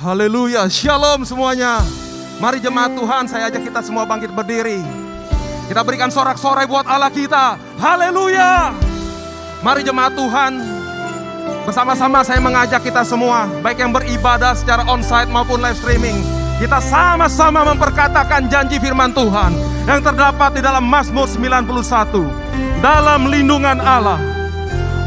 Haleluya, shalom semuanya. Mari jemaat Tuhan, saya ajak kita semua bangkit berdiri. Kita berikan sorak-sorai buat Allah kita. Haleluya. Mari jemaat Tuhan, bersama-sama saya mengajak kita semua, baik yang beribadah secara onsite maupun live streaming, kita sama-sama memperkatakan janji firman Tuhan yang terdapat di dalam Mazmur 91. Dalam lindungan Allah,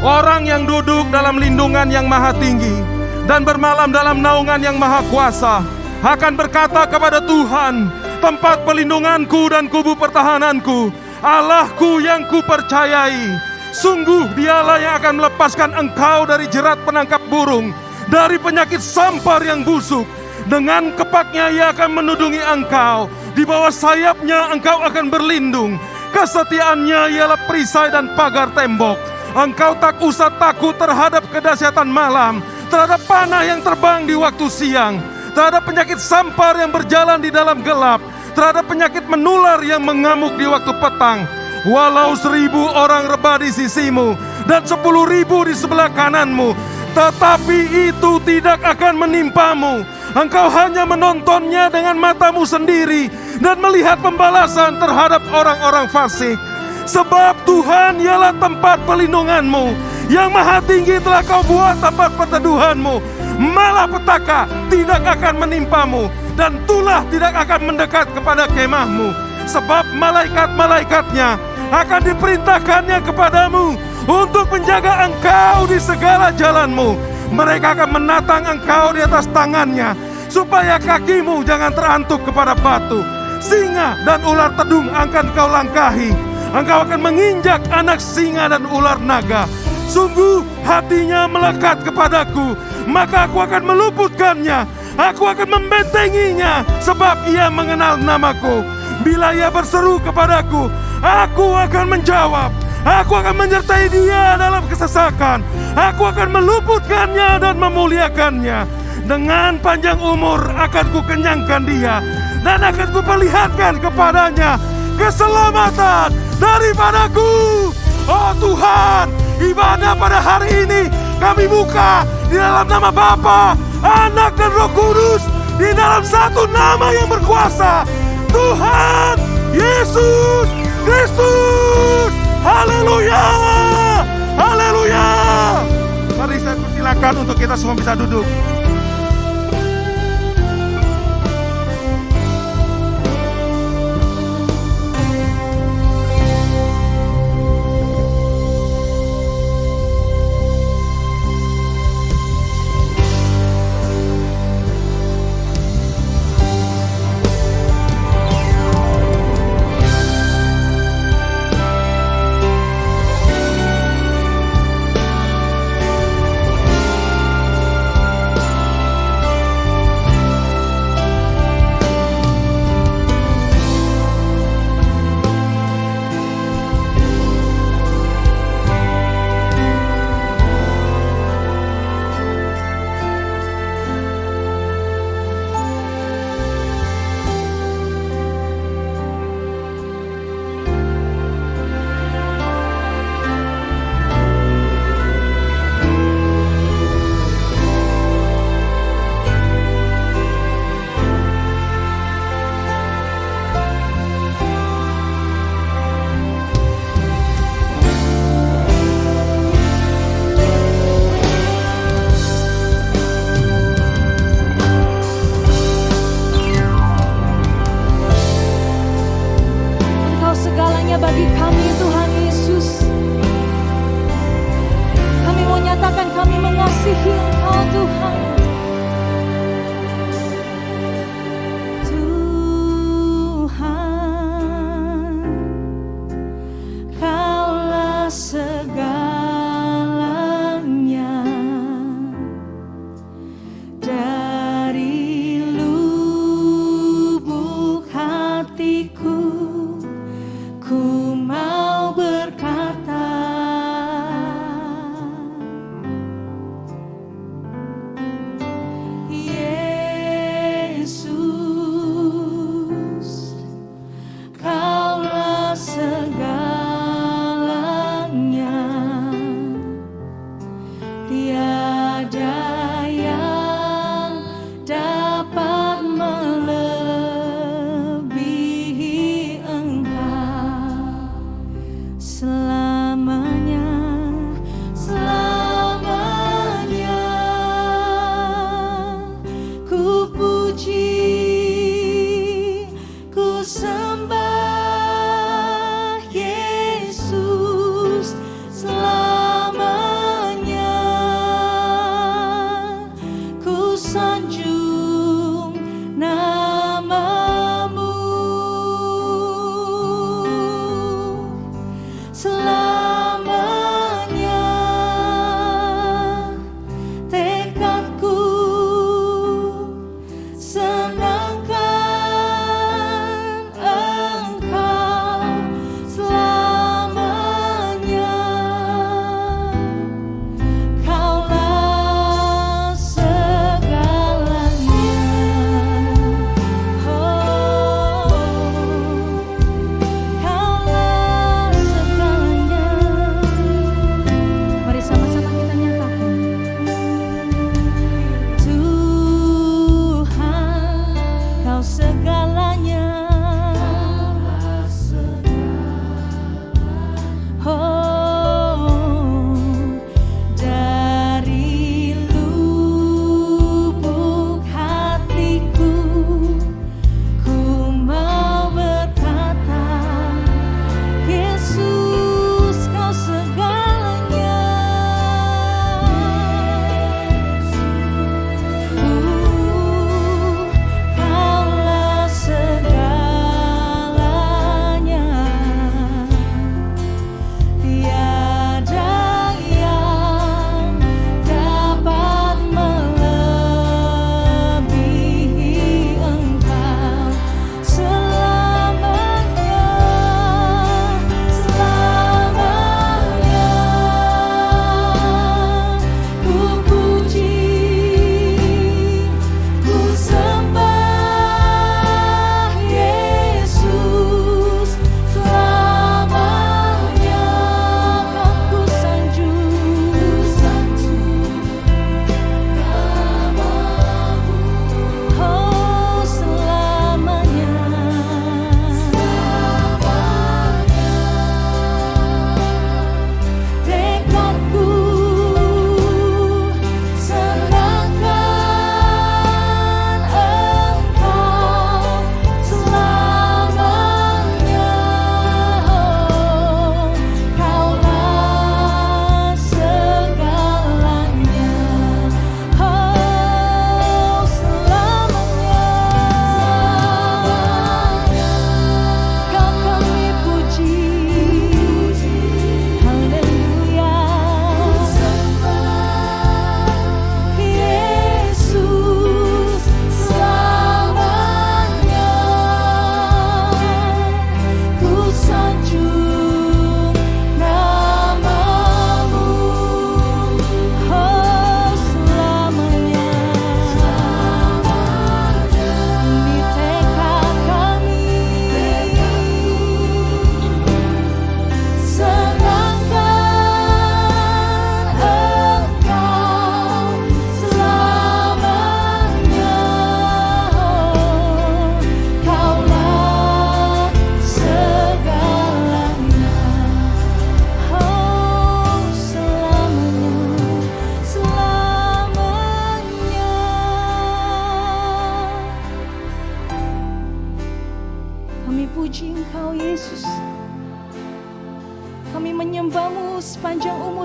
orang yang duduk dalam lindungan yang maha tinggi dan bermalam dalam naungan yang maha kuasa akan berkata kepada Tuhan, tempat pelindunganku dan kubu pertahananku, Allahku yang kupercayai. Sungguh dialah yang akan melepaskan engkau dari jerat penangkap burung, dari penyakit sampar yang busuk. Dengan kepaknya ia akan menudungi engkau, di bawah sayapnya engkau akan berlindung. Kesetiaannya ialah perisai dan pagar tembok. Engkau tak usah takut terhadap kedahsyatan malam, terhadap panah yang terbang di waktu siang, terhadap penyakit sampar yang berjalan di dalam gelap, terhadap penyakit menular yang mengamuk di waktu petang. Walau 1000 orang rebah di sisimu dan 10.000 di sebelah kananmu, tetapi itu tidak akan menimpamu. Engkau hanya menontonnya dengan matamu sendiri dan melihat pembalasan terhadap orang-orang fasik. Sebab Tuhan ialah tempat pelindunganmu, yang maha tinggi telah kau buat tempat perteduhanmu. Malapetaka tidak akan menimpamu, dan tulah tidak akan mendekat kepada kemahmu. Sebab malaikat-malaikatnya akan diperintahkannya kepadamu untuk menjaga engkau di segala jalanmu. Mereka akan menatang engkau di atas tangannya, supaya kakimu jangan terantuk kepada batu. Singa dan ular tedung akan kau langkahi. Engkau akan menginjak anak singa dan ular naga. Sungguh hatinya melekat kepadaku, maka aku akan meluputkannya. Aku akan membentenginya, sebab ia mengenal namaku. Bila ia berseru kepadaku, aku akan menjawab. Aku akan menyertai dia dalam kesesakan. Aku akan meluputkannya dan memuliakannya. Dengan panjang umur akan kukenyangkan dia, dan akan kuperlihatkan kepadanya keselamatan daripadaku. Oh Tuhan, ibadah pada hari ini kami buka di dalam nama Bapa, Anak dan Roh Kudus, di dalam satu nama yang berkuasa, Tuhan Yesus Kristus. Haleluya, haleluya. Mari saya persilakan untuk kita semua bisa duduk.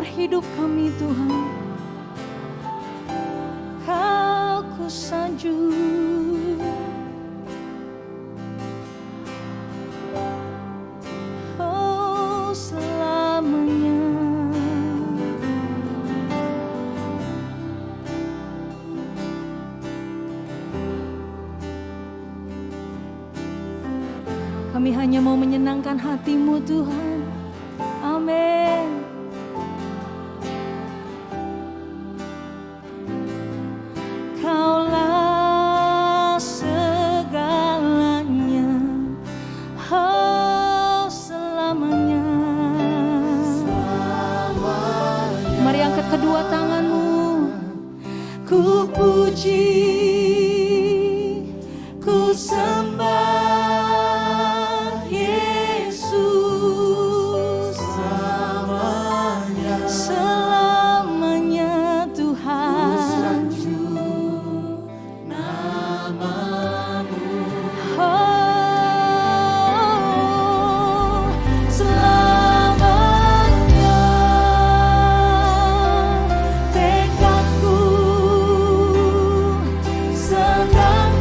hidup kami Tuhan. Kau ku sanjung, oh selamanya. Kami hanya mau menyenangkan hati-Mu Tuhan. Amin. Kaulah segalanya, oh selamanya. Mari angkat kedua tanganmu. Ku puji, ku sembah Yesus selamanya, selamanya Tuhan. Oh, selamanya tekadku sedangkan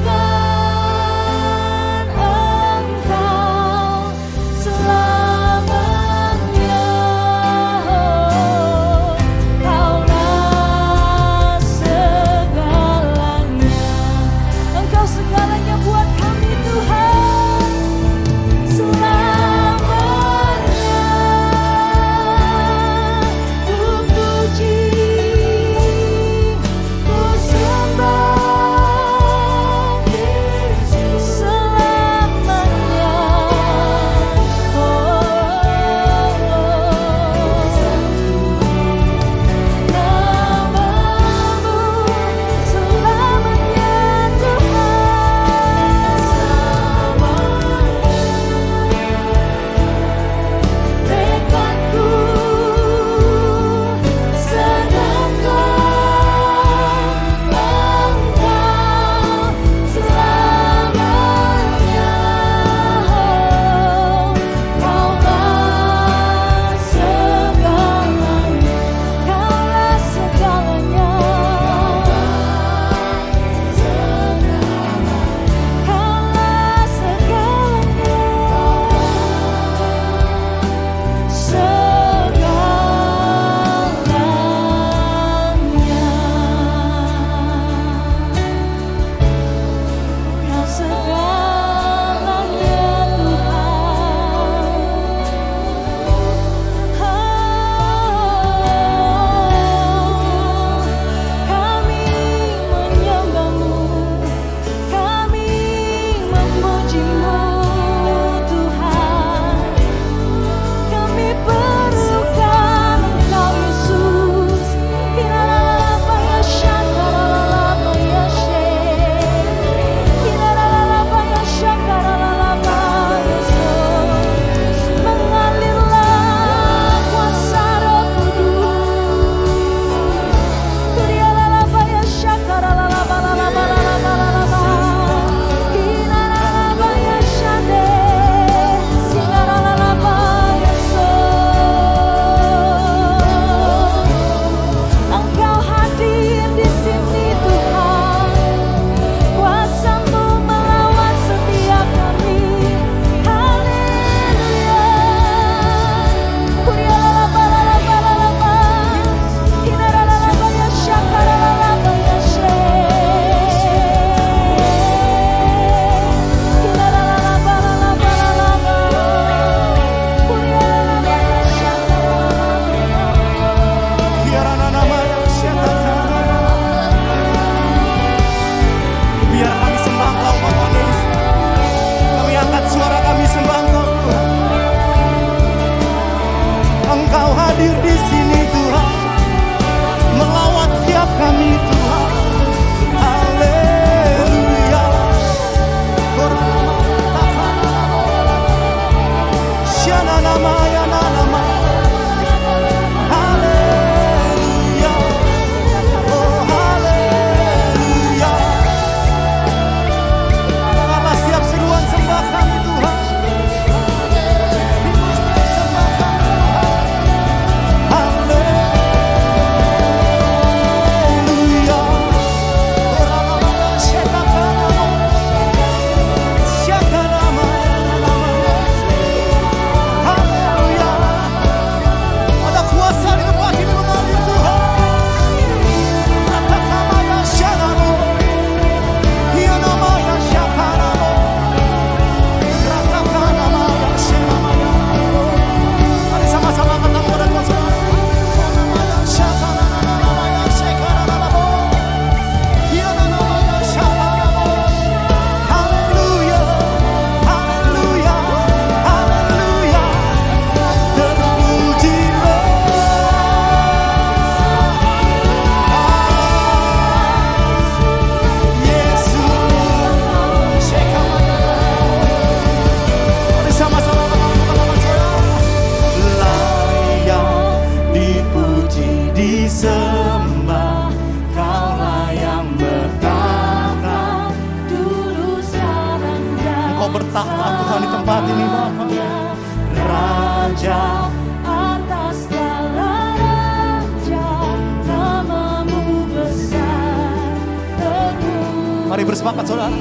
Mari bersepakat saudara,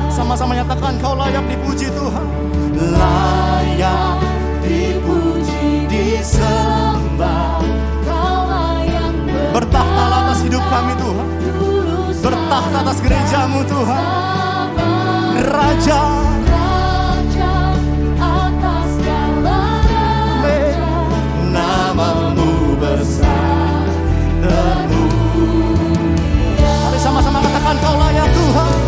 sama-sama nyatakan kau layak dipuji Tuhan. Layak dipuji, disembah, Kau layak bertakhta atas hidup kami Tuhan, bertakhta atas gerejamu Tuhan. Raja, Raja atas segala raja, namamu besar termulia. Mari sama-sama katakan kau layak Tuhan.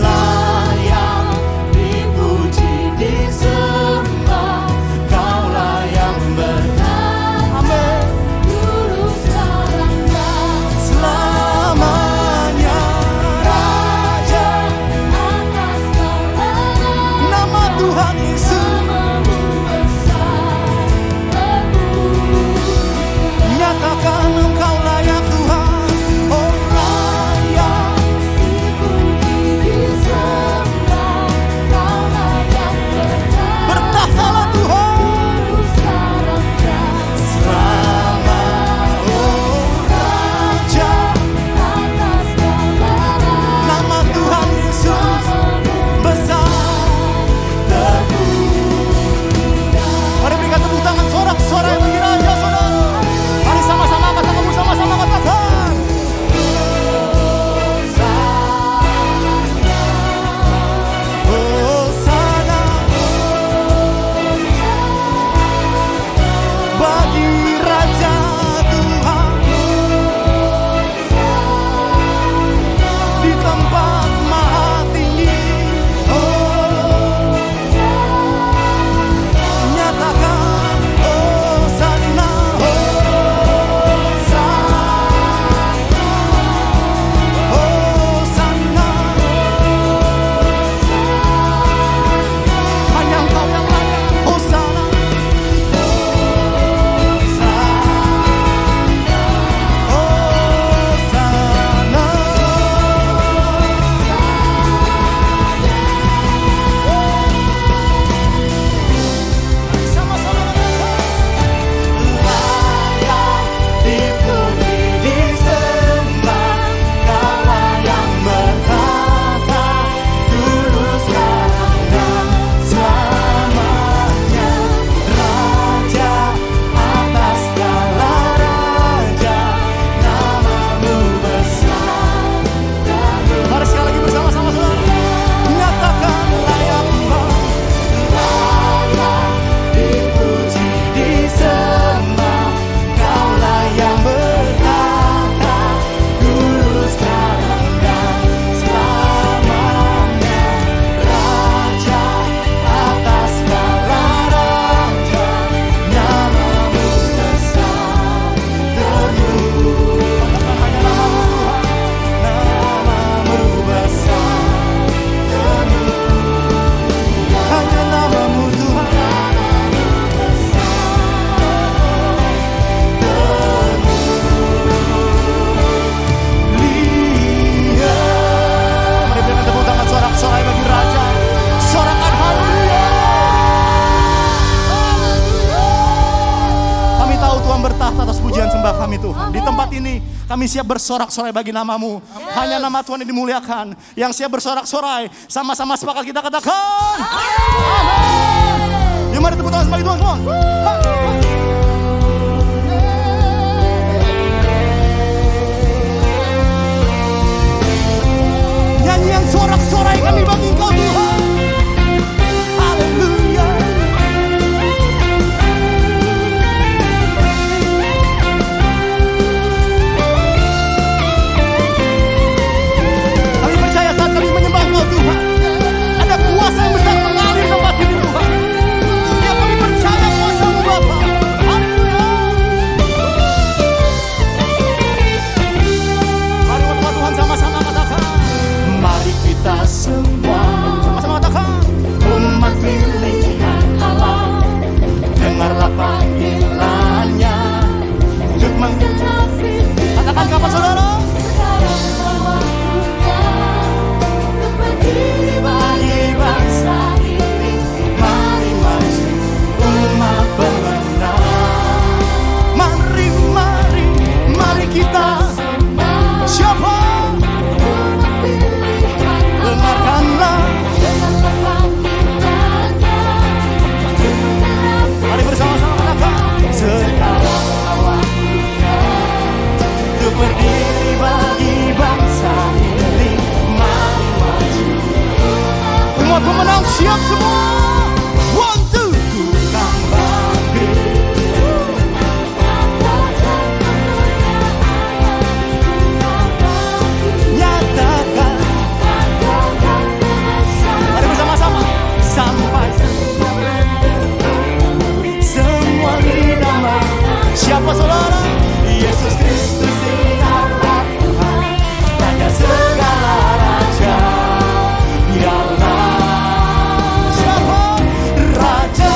Layak dipuji, disembah, kau layak bertakhta. Amin. dulu sekarang dan Selamanya Raja, atas segala raja. nama Tuhan Yesus. Namamu besar termulia. Nyatakan engkau layak Tuhan. Oh layak, Dipuji, disembah, Kau layak bertakhtalah Tuhan. dulu sekarang dan Selama oh Raja, atas segala raja. nama Tuhan Yesus besar termulia. Mari berikan tepuk tangan sorak-sorai bagi Raja saudara. Mari sama-sama katakan, sama-sama katakan. Hosana bagi Raja Tuhan di tempat maha tinggi. Oh, nyatakan Hosana, Hosana, hanya Engkau yang layak. Hosana, Hosana. Sama-sama layak dipuji, disembah, Kau layak bertakhta dulu sekarang dan selamanya. Raja atas segala raja, namamu besar. Mari sekali lagi bersama-sama saudara, nyatakan layak Tuhan. Layak dipuji, disembah, Kau layak bertakhta dulu sekarang dan selamanya. Raja atas segala raja, namamu besar termulia. Hanya namamu Tuhan, namamu besar termulia. Hanya namamu Tuhan. Mari berikan tepuk tangan sorak-sorai bagi Raja. Sorakan haleluya. Kami tahu Tuhan bertakhta atas pujian sembah kami Tuhan. Di tempat ini kami siap bersorak-sorai bagi namamu. Hanya nama Tuhan yang dimuliakan. Yang siap bersorak-sorai, sama-sama sepakat kita katakan amin. Yuk mari tepuk tangan bagi Tuhan semua. Nyanyian sorak-sorai kami bagi Engkau Tuhan. Haleluya. Kami percaya saat kami menyembah Engkau Tuhan, ada kuasa yang besar mengalir tempat ini Tuhan. Setiap kami percaya kuasa-Mu Bapa. Haleluya. Mari Tuhan sama-sama katakan. Mari kita semua Siap semua. One, two. Ku kan bangkit. Nyatakan. Mari bersama-sama. Sampai semua lidah. Siapa saudara? Yesus Kristus adalah Tuhan, Raja segala raja. Dialah siapa? Raja.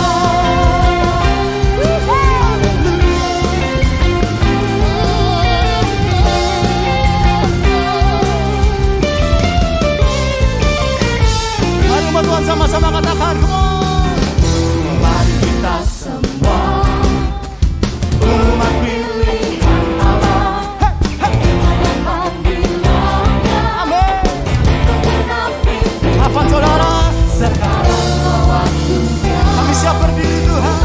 Mari umat Tuhan sama-sama katakan, come on. Mari kita semua umat pilihan Allah. Amin. Kapan saudara? Sekarang waktunya. Kami siap berdiri Tuhan.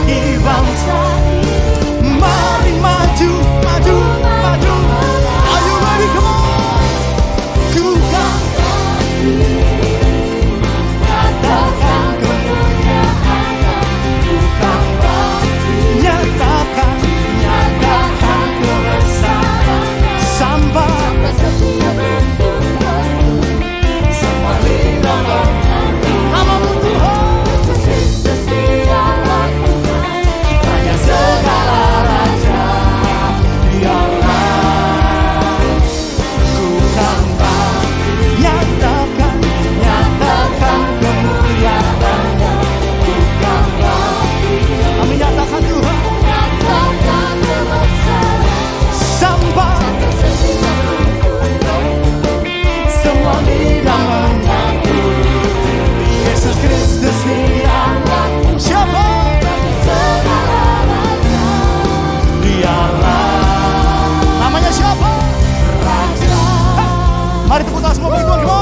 Di bangsa ini. Mari maju, maju, maju. Are you ready? Come on. Ku kan katakan kemuliaan. Ku kan nyatakan, nyatakan kebesaran. Sampai semua lidah mengakui namamu Tuhan. Raja segala raja. Dialah. Ku kan nyatakan, nyatakan kemuliaan-Nya. Ku kan kami nyatakan Tuhan. Sampai semua lidah mengakui Yesus Kristus adalah siapa? Dialah. Namanya siapa? Raja. Mari tepuk tangan semua bagi Tuhan, come on.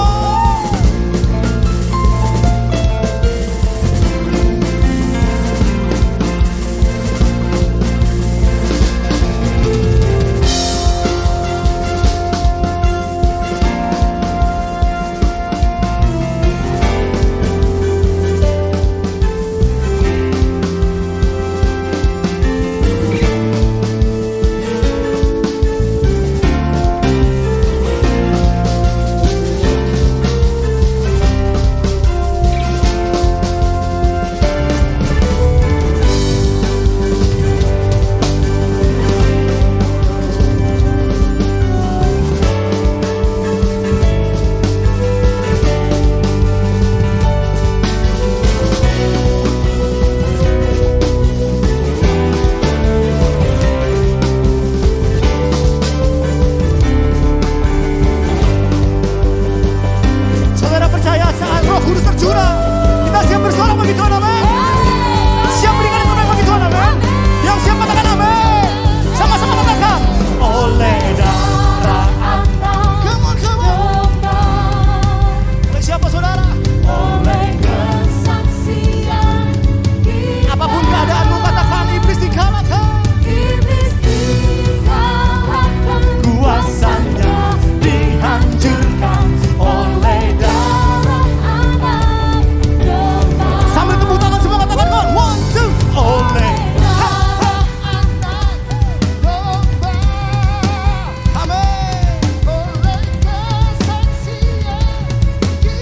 Saudara percaya saat Roh Kudus tercurah, kita siap bersorak bagi Tuhan, amin. Siap berikan yang terbaik bagi Tuhan, amin. Yang siap katakan amin. Sama-sama katakan, oleh darah anak. Come on, come on. Oleh siapa saudara? Oleh Kesaksian kita. apapun keadaanmu, katakan iblis dikalahkan. Iblis dikalahkan. Kuasanya dihancurkan oleh darah. Anak domba. Sambil tepuk tangan semua katakan, come on. One, two. Oleh Darah anak domba. amin. Oleh kesaksian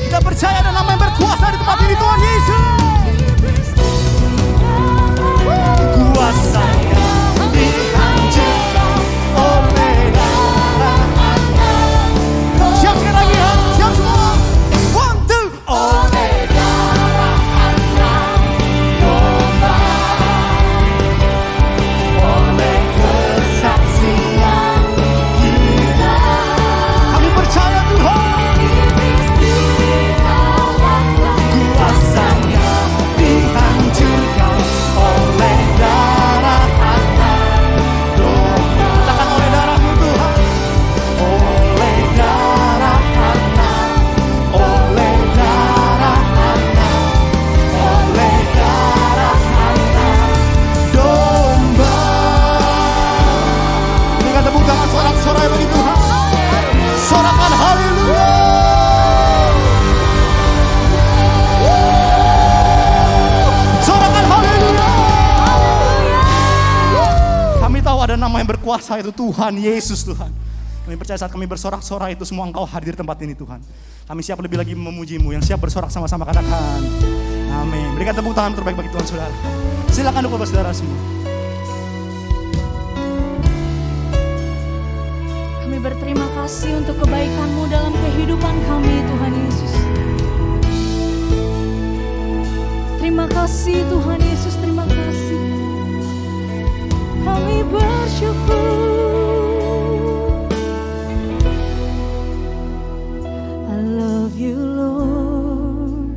Kita percaya ada nama yang berkuasa di tempat ini, Tuhan Yesus. iblis dikalahkan. Kuasanya dihancurkan oleh darah. Siap sekali lagi ya, siap semua. One, two. Oleh Darah anak domba. oleh kesaksian kita. Kami percaya Tuhan. Iblis dikalahkan. Kuasanya dihancurkan oleh darah kuasa itu Tuhan Yesus Tuhan. Kami percaya saat kami bersorak-sorai itu semua Engkau hadir di tempat ini Tuhan. Kami siap lebih lagi memuji-Mu. Yang siap bersorak sama-sama katakan amin. Berikan tepuk tangan terbaik bagi Tuhan saudara. Silakan duduk Bapak saudara semua. Kami berterima kasih untuk kebaikan-Mu dalam kehidupan kami Tuhan Yesus. Terima kasih Tuhan Yesus, terima kasih. Kami bersyukur. I love you Lord,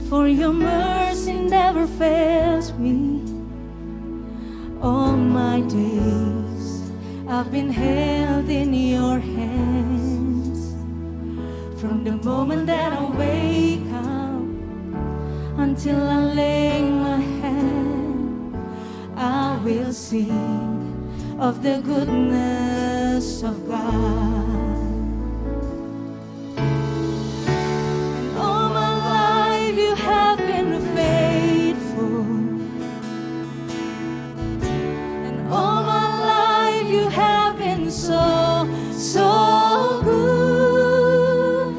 for your mercy never fails me. All my days I've been held in your hands. From the moment that I wake up until I lay my head, I will sing of the goodness of God. And all my life you have been faithful. And all my life you have been so, so good.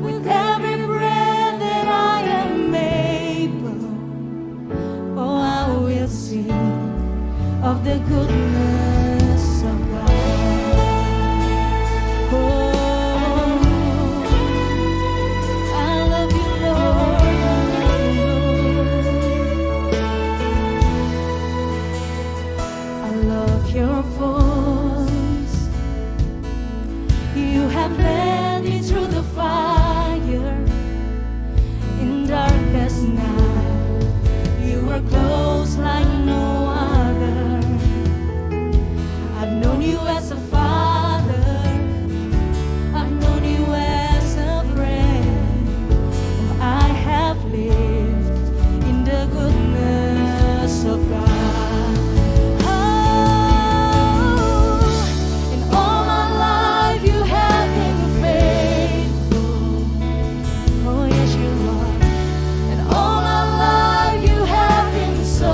With every breath that I am able, oh, I will sing of the goodness of God. Oh, I love you, Lord. I love your voice. You have led me through the fire in darkest night. You were close like no other. I've known you as a father. I've known you as a friend. Oh, I have lived in the goodness of God. Oh, in all my life you have been faithful. Oh, yes, you are. And all my life you have been so,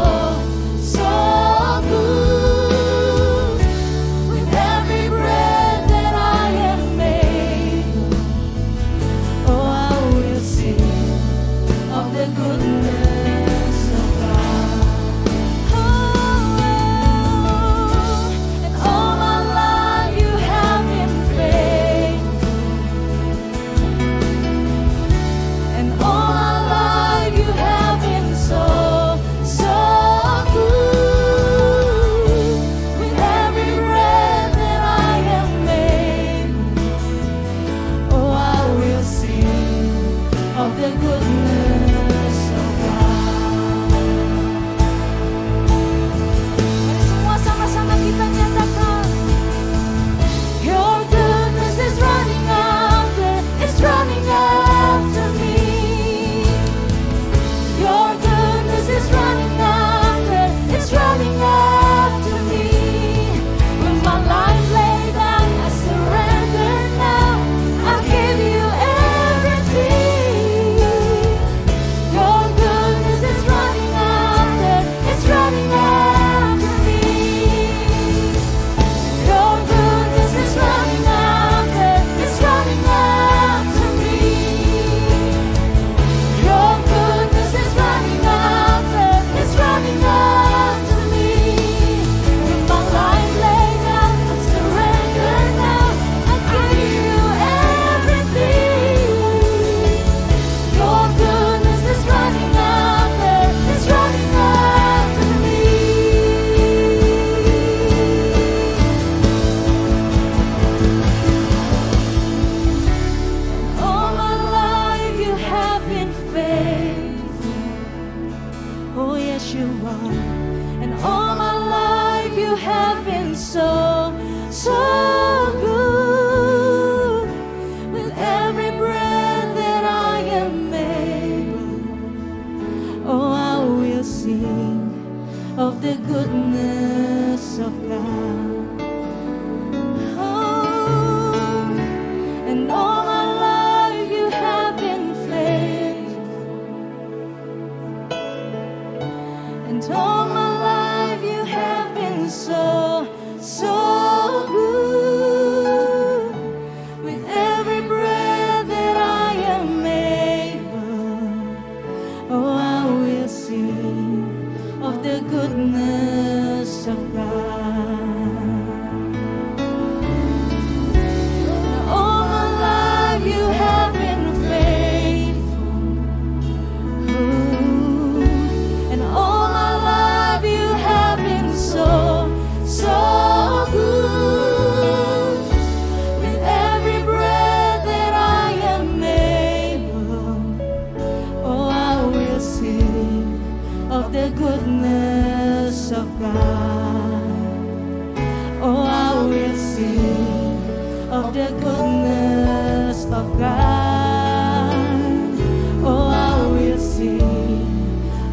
so good. With every of the goodness of God. Oh, I will sing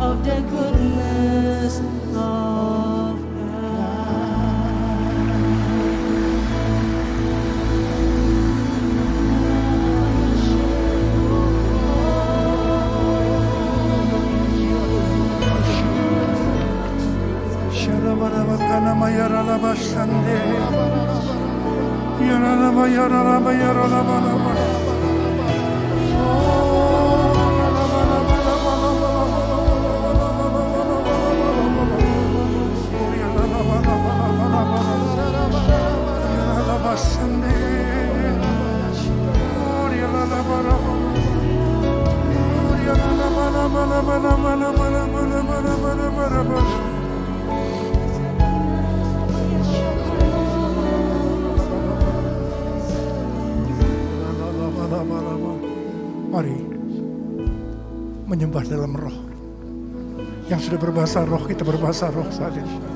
of the goodness of God. Sharabarabakana mayaralaba shande. Yaralaba yaralaba yaralaba laba. Yaralaba shande. Mari menyembah dalam roh. Yang sudah berbahasa roh, kita berbahasa roh saat ini.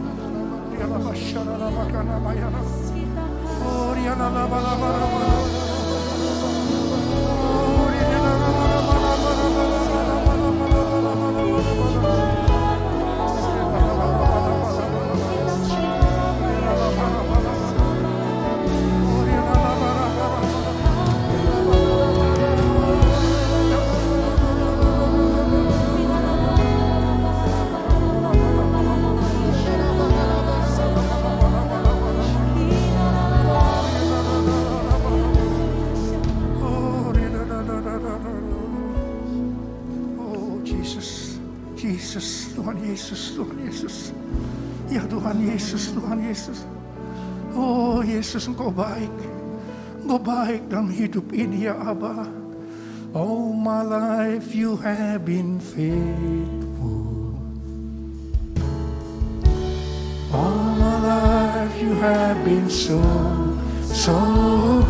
Yesus, Tuhan Yesus, Tuhan Yesus. Ya Tuhan Yesus, Tuhan Yesus. Oh Yesus, Engkau baik. Engkau baik dalam hidup ini ya Abba. All my life you have been faithful. All my life you have been so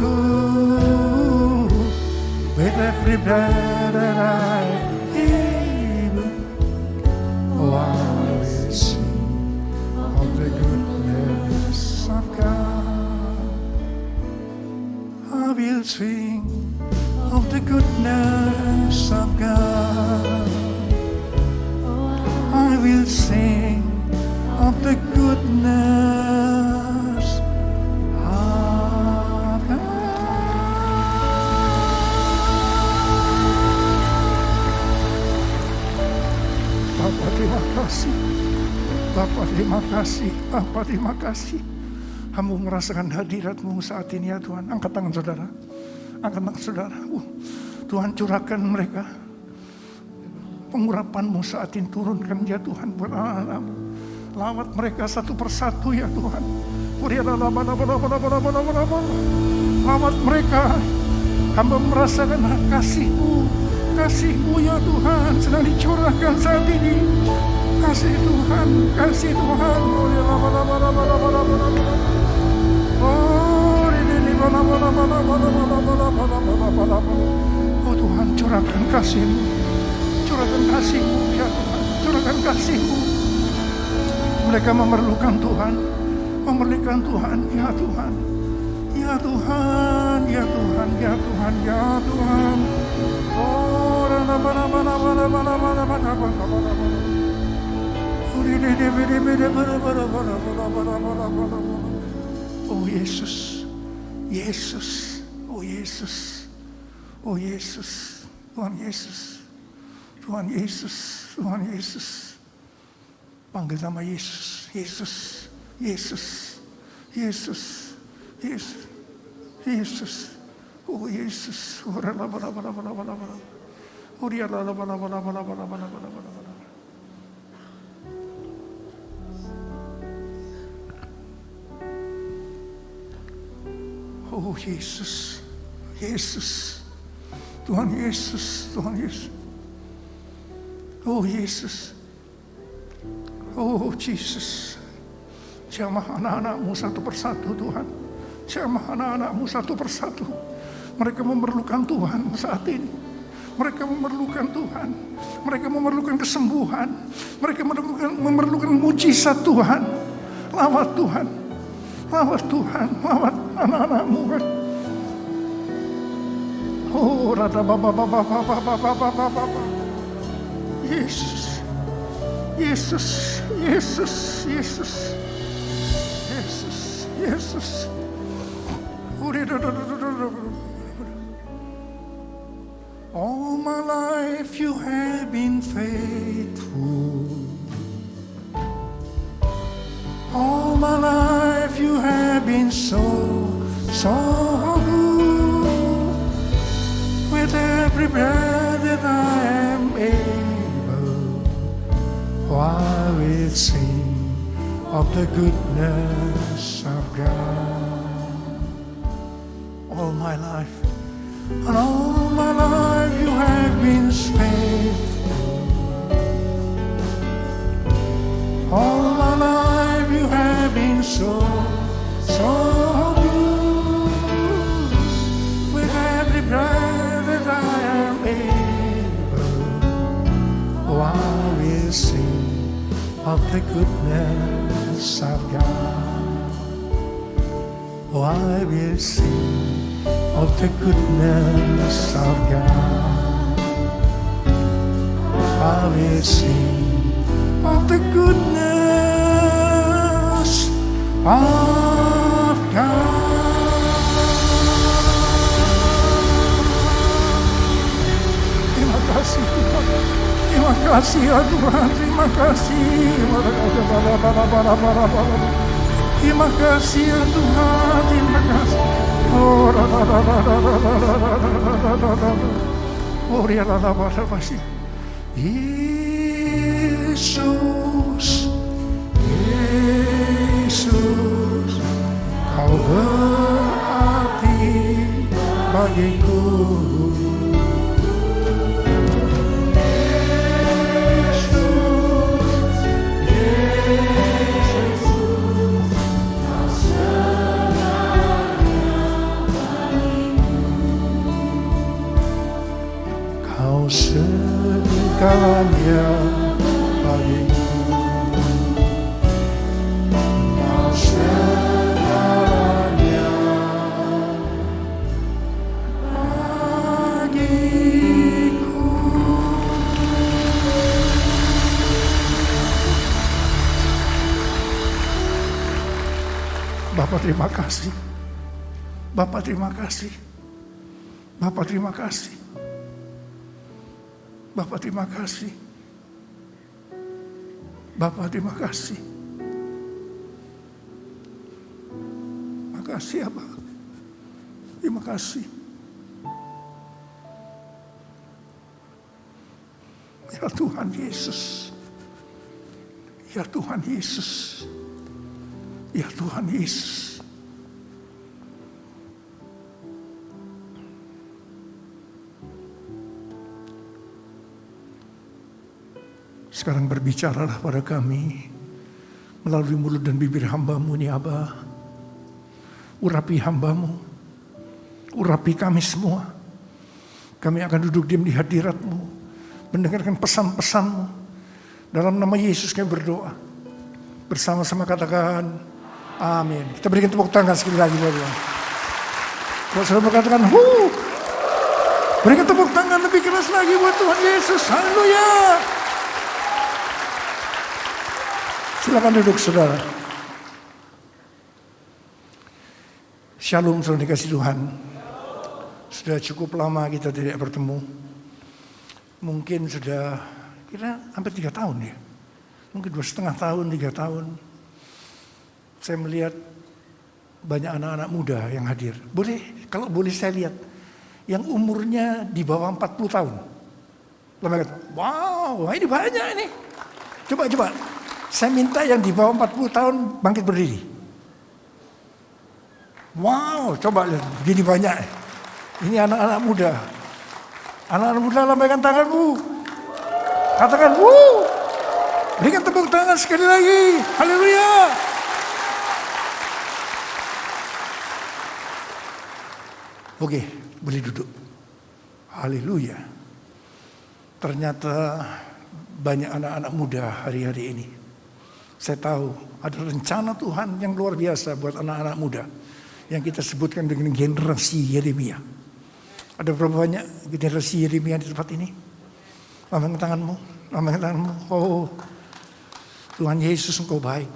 good. With every breath that I I will sing of the goodness of God. I will sing of the goodness of God. I will sing of the goodness of God. Bapa terima kasih, Bapa terima kasih, Bapa terima kasih. Hamba merasakan hadirat-Mu saat ini ya Tuhan. Angkat tangan saudara, angkat tangan saudara. Tuhan curahkan mereka. Pengurapan-Mu saat ini turunkan ya Tuhan buat anak-anak-Mu. Lawat mereka satu persatu ya Tuhan. Lawat mereka. Hamba merasakan kasih-Mu. Kasih-Mu ya Tuhan sedang dicurahkan saat ini. Kasih Tuhan, kasih Tuhan. Oh Tuhan, curahkan kasih-Mu. Curahkan kasih-Mu ya Tuhan. Curahkan kasih-Mu. Mereka memerlukan Tuhan. Memerlukan Tuhan ya Tuhan. Ya Tuhan, ya Tuhan, ya Tuhan, ya Tuhan. Oh Yesus, Yesus, oh Yesus, oh Yesus, Tuhan Yesus, Tuhan Yesus, Tuhan Yesus. Panggil nama Yesus, Yesus, Yesus, Yesus, Yesus, Yesus. Oh Yesus, oh oh Yesus, Yesus, Tuhan Yesus, Tuhan Yesus. Oh Yesus, oh Jesus. Jamah anak-anak-Mu satu persatu Tuhan. Jamah anak-anak-Mu satu persatu. Mereka memerlukan Tuhan saat ini. Mereka memerlukan Tuhan. Mereka memerlukan kesembuhan. Mereka memerlukan mujizat Tuhan. Lawat Tuhan. Lawat Tuhan. Lawat anak-anak-Mu. Oh, rada baba. Yesus. Yesus. Yesus. Yesus. Yesus. Yesus. All my life you have been faithful. All my life you have been so good. With every breath that I am able, I will sing of the goodness of God. All my life, and all my life you have been faithful. All my life you have been so good. With every breath that I am able, I will sing of the goodness of God. I will sing of the goodness of God. I will sing of the goodness of God. Terima kasih Tuhan. Terima kasih ya Tuhan. Terima kasih. Terima kasih ya Tuhan. Terima kasih. Oh, Yesus, Yesus, Kau berarti bagiku. Segalanya bagiku, Kau segalanya bagiku. Bapak terima kasih, Bapak terima kasih, Bapak terima kasih. Bapak terima kasih. Bapak terima kasih. Makasih ya Pak. Terima kasih. Ya Tuhan Yesus. Ya Tuhan Yesus. Ya Tuhan Yesus. Sekarang berbicaralah pada kami melalui mulut dan bibir hamba-Mu nih Aba. Urapi hamba-Mu, urapi kami semua. Kami akan duduk diam di hadirat-Mu, mendengarkan pesan-pesan-Mu. Dalam nama Yesus kami berdoa. Bersama-sama katakan amin. Kita berikan tepuk tangan sekali lagi buat Tuhan. Kalau saudara berkatakan berikan tepuk tangan lebih keras lagi buat Tuhan Yesus. Haleluya. Silakan duduk saudara. Shalom saudara dikasih Tuhan. Sudah cukup lama kita tidak bertemu. Mungkin sudah kira hampir 3 tahun ya. Mungkin 2,5 tahun, 3 tahun. Saya melihat banyak anak-anak muda yang hadir. Boleh, kalau boleh saya lihat. Yang umurnya di bawah 40 tahun. Lalu kata, wow ini banyak ini. Coba. Saya minta yang di bawah 40 tahun bangkit berdiri. Wow, coba lihat, begini banyak. Ini anak-anak muda. Anak-anak muda lambaikan tanganmu. Katakan, wuh. Berikan tepuk tangan sekali lagi. Haleluya. Oke, boleh duduk. Haleluya. Ternyata banyak anak-anak muda hari-hari ini. Saya tahu ada rencana Tuhan yang luar biasa buat anak-anak muda. Yang kita sebutkan dengan generasi Yeremia. Ada berapa banyak generasi Yeremia di tempat ini? Lambaikan tanganmu, lambaikan tanganmu. Oh, Tuhan Yesus, Engkau baik.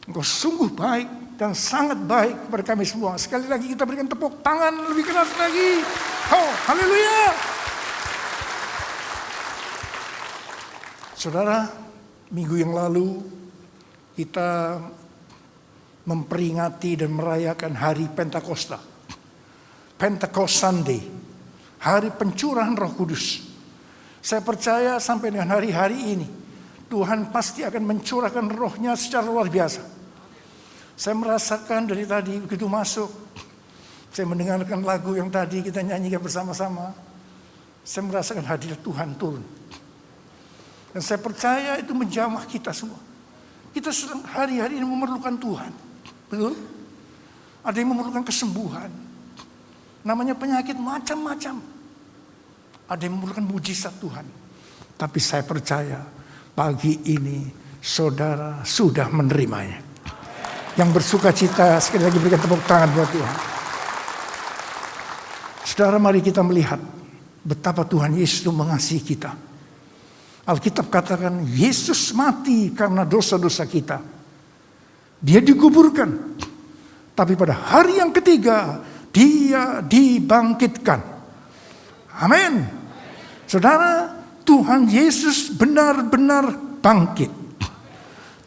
Engkau sungguh baik dan sangat baik kepada kami semua. Sekali lagi kita berikan tepuk tangan lebih keras lagi. Oh, haleluya. Saudara, minggu yang lalu kita memperingati dan merayakan hari Pentakosta. Pentecost Sunday, hari pencurahan Roh Kudus. Saya percaya sampai dengan hari-hari ini, Tuhan pasti akan mencurahkan rohnya secara luar biasa. Saya merasakan dari tadi begitu masuk, saya mendengarkan lagu yang tadi kita nyanyikan bersama-sama. Saya merasakan hadirat Tuhan turun. Dan saya percaya itu menjamah kita semua. Kita sedang hari-hari ini memerlukan Tuhan. Betul? Ada yang memerlukan kesembuhan. Namanya penyakit macam-macam. Ada yang memerlukan mujizat Tuhan. Tapi saya percaya pagi ini saudara sudah menerimanya. Yang bersuka cita sekali lagi berikan tepuk tangan buat Tuhan. Saudara, mari kita melihat betapa Tuhan Yesus itu mengasihi kita. Alkitab katakan Yesus mati karena dosa-dosa kita. Dia dikuburkan. Tapi pada hari yang ketiga Dia dibangkitkan. Amin. Saudara, Tuhan Yesus benar-benar bangkit.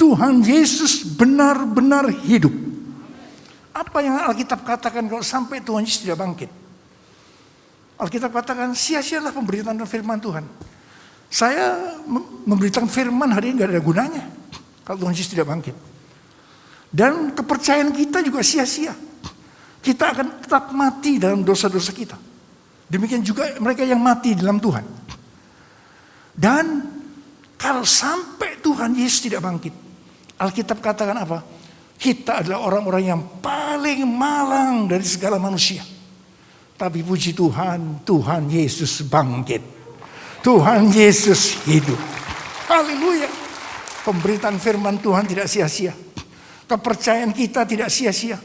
Tuhan Yesus benar-benar hidup. Apa yang Alkitab katakan kalau sampai Tuhan Yesus tidak bangkit? Alkitab katakan sia-sialah pemberitaan firman Tuhan. Saya memberitakan firman hari ini gak ada gunanya kalau Tuhan Yesus tidak bangkit. Dan kepercayaan kita juga sia-sia. Kita akan tetap mati dalam dosa-dosa kita. Demikian juga mereka yang mati dalam Tuhan. Dan kalau sampai Tuhan Yesus tidak bangkit, Alkitab katakan apa? Kita adalah orang-orang yang paling malang dari segala manusia. Tapi puji Tuhan, Tuhan Yesus bangkit. Tuhan Yesus hidup. Haleluya. Pemberitaan firman Tuhan tidak sia-sia. Kepercayaan kita tidak sia-sia.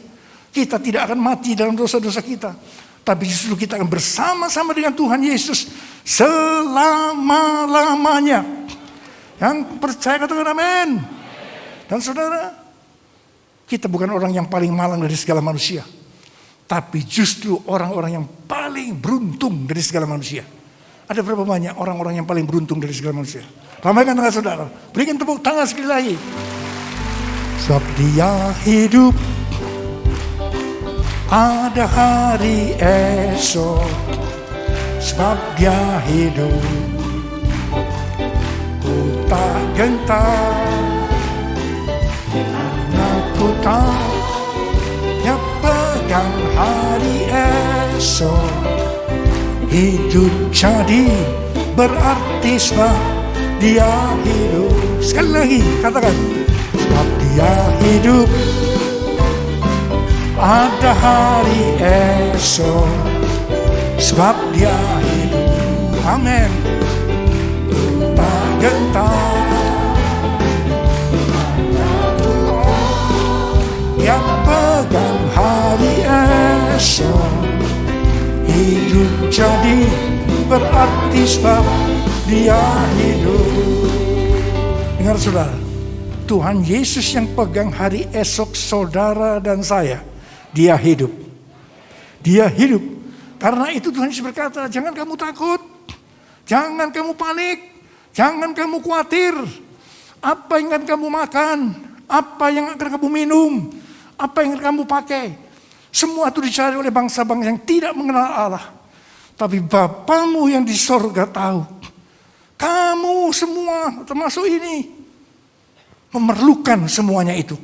Kita tidak akan mati dalam dosa-dosa kita. Tapi justru kita akan bersama-sama dengan Tuhan Yesus selama-lamanya. Yang percaya katakan amin. Dan saudara, kita bukan orang yang paling malang dari segala manusia. Tapi justru orang-orang yang paling beruntung dari segala manusia. Ada berapa banyak orang-orang yang paling beruntung dari segala manusia? Lambaikan tangan saudara. Berikan tepuk tangan sekali lagi. Sebab Dia hidup. Ada hari esok. Sebab Dia hidup. Ku tak gentar. Karena ku tahu Dia pegang hari esok. Hidup jadi berarti sebab Dia hidup. Sekali lagi katakan. Sebab Dia hidup. Ada hari esok. Sebab Dia hidup. Amin. Tak gentar. Yang pegang hari esok. Hidup jadi berarti sebab Dia hidup. Dengar saudara, Tuhan Yesus yang pegang hari esok saudara dan saya. Dia hidup. Dia hidup. Karena itu Tuhan Yesus berkata, jangan kamu takut. Jangan kamu panik. Jangan kamu khawatir. Apa yang akan kamu makan? Apa yang akan kamu minum? Apa yang akan kamu pakai? Semua itu dicari oleh bangsa-bangsa yang tidak mengenal Allah. Tapi Bapamu yang di sorga tahu. Kamu semua termasuk ini memerlukan semuanya itu.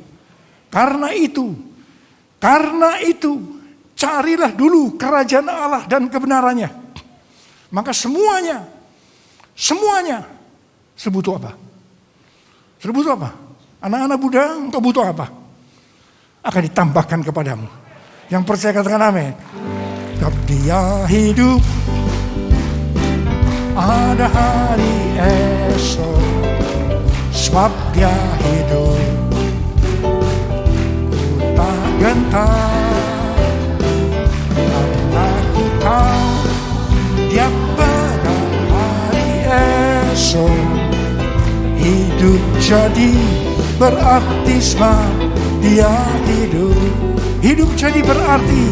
Karena itu carilah dulu kerajaan Allah dan kebenarannya. Maka semuanya sebutuh apa? Sebutuh apa? Anak-anak muda, engkau butuh apa? Akan ditambahkan kepadamu. Yang percaya katakan amin. Sebab Dia hidup. Ada hari esok. Sebab Dia hidup. Ku tak gentar. Karena ku tahu jadi berarti sebab dia hidup. Hidup jadi berarti,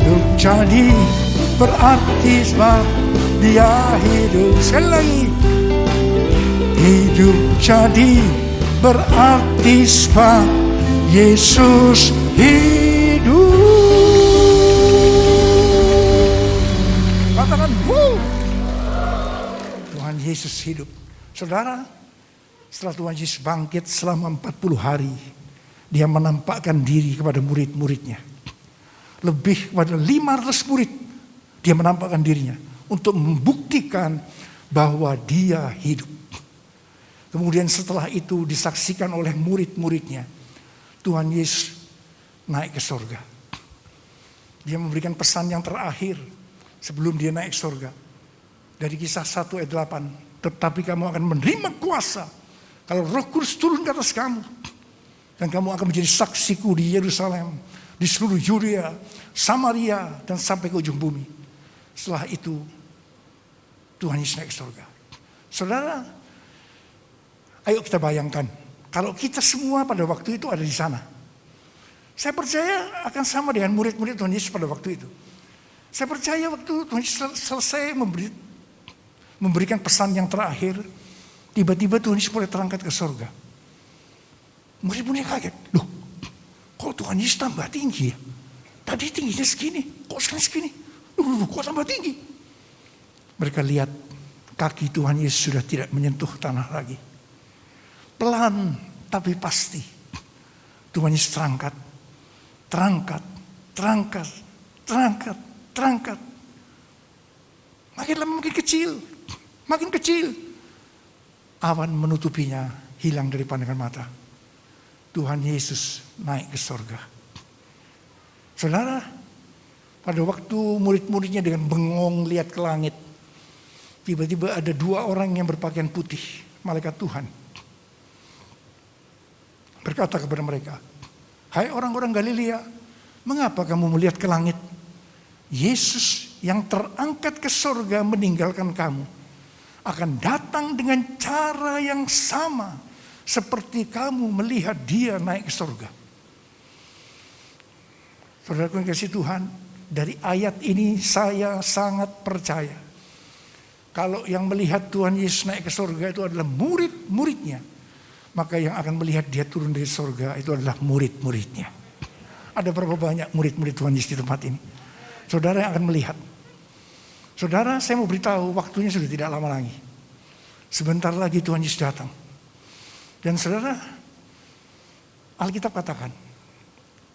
hidup jadi berarti sebab dia hidup. Sekali lagi, hidup jadi berarti sebab Yesus hidup. Katakan, Tuhan Yesus hidup. Saudara, setelah Tuhan Yesus bangkit selama 40 hari, dia menampakkan diri kepada murid-muridnya. Lebih kepada 500 murid, dia menampakkan dirinya untuk membuktikan bahwa dia hidup. Kemudian setelah itu disaksikan oleh murid-muridnya, Tuhan Yesus naik ke surga. Dia memberikan pesan yang terakhir sebelum dia naik ke surga. Dari Kisah 1 ayat 8, tetapi kamu akan menerima kuasa kalau Roh Kudus turun ke atas kamu. Dan kamu akan menjadi saksiku di Yerusalem, di seluruh Yudea, Samaria, dan sampai ke ujung bumi. Setelah itu, Tuhan Yesus naik ke surga. Saudara, ayo kita bayangkan, kalau kita semua pada waktu itu ada di sana. Saya percaya akan sama dengan murid-murid Tuhan Yesus pada waktu itu. Saya percaya waktu Tuhan Yesus selesai memberikan pesan yang terakhir, tiba-tiba Tuhan Yesus mulai terangkat ke surga. Murid-muridnya kaget, loh kok Tuhan Yesus tambah tinggi ya? Tadi tingginya segini, kok sekarang segini? Loh, kok tambah tinggi? Mereka lihat kaki Tuhan Yesus sudah tidak menyentuh tanah lagi. Pelan tapi pasti Tuhan Yesus terangkat. Makin lama makin kecil. Awan menutupinya, hilang dari pandangan mata. Tuhan Yesus naik ke surga. Saudara, pada waktu murid-muridnya dengan bengong lihat ke langit, tiba-tiba ada 2 orang yang berpakaian putih, malaikat Tuhan, berkata kepada mereka, hai orang-orang Galilea, mengapa kamu melihat ke langit? Yesus yang terangkat ke surga meninggalkan kamu akan datang dengan cara yang sama seperti kamu melihat dia naik ke surga. Saudaraku yang kasih Tuhan, dari ayat ini saya sangat percaya kalau yang melihat Tuhan Yesus naik ke surga itu adalah murid-muridnya, maka yang akan melihat dia turun dari surga itu adalah murid-muridnya. Ada berapa banyak murid-murid Tuhan Yesus di tempat ini? Saudara yang akan melihat. Saudara, saya mau beritahu, waktunya sudah tidak lama lagi. Sebentar lagi Tuhan Yesus datang. Dan saudara, Alkitab katakan,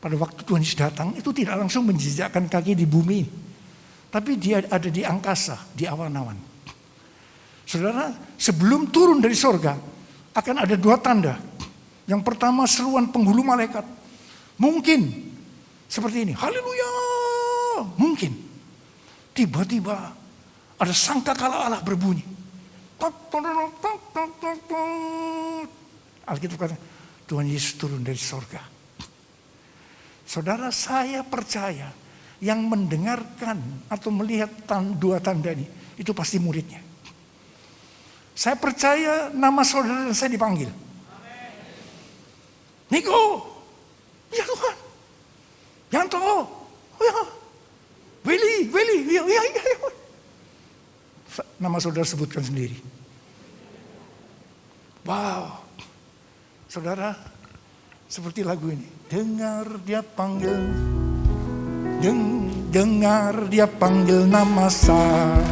pada waktu Tuhan Yesus datang, itu tidak langsung menjejakkan kaki di bumi. Tapi dia ada di angkasa, di awan-awan. Saudara, sebelum turun dari surga, akan ada 2 tanda. Yang pertama, seruan penghulu malaikat. Mungkin, seperti ini, haleluya, mungkin. Tiba-tiba, ada sangkakala Allah berbunyi. Alkitab kata, Tuhan Yesus turun dari surga. Saudara, saya percaya yang mendengarkan atau melihat 2 tanda ini, itu pasti muridnya. Saya percaya nama saudara dan saya dipanggil. Niko, ya Tuhan. Yanto, ya. Willy, ya. Nama saudara sebutkan sendiri. Wow. Saudara, seperti lagu ini. Dengar dia panggil. Dengar dia panggil nama saya.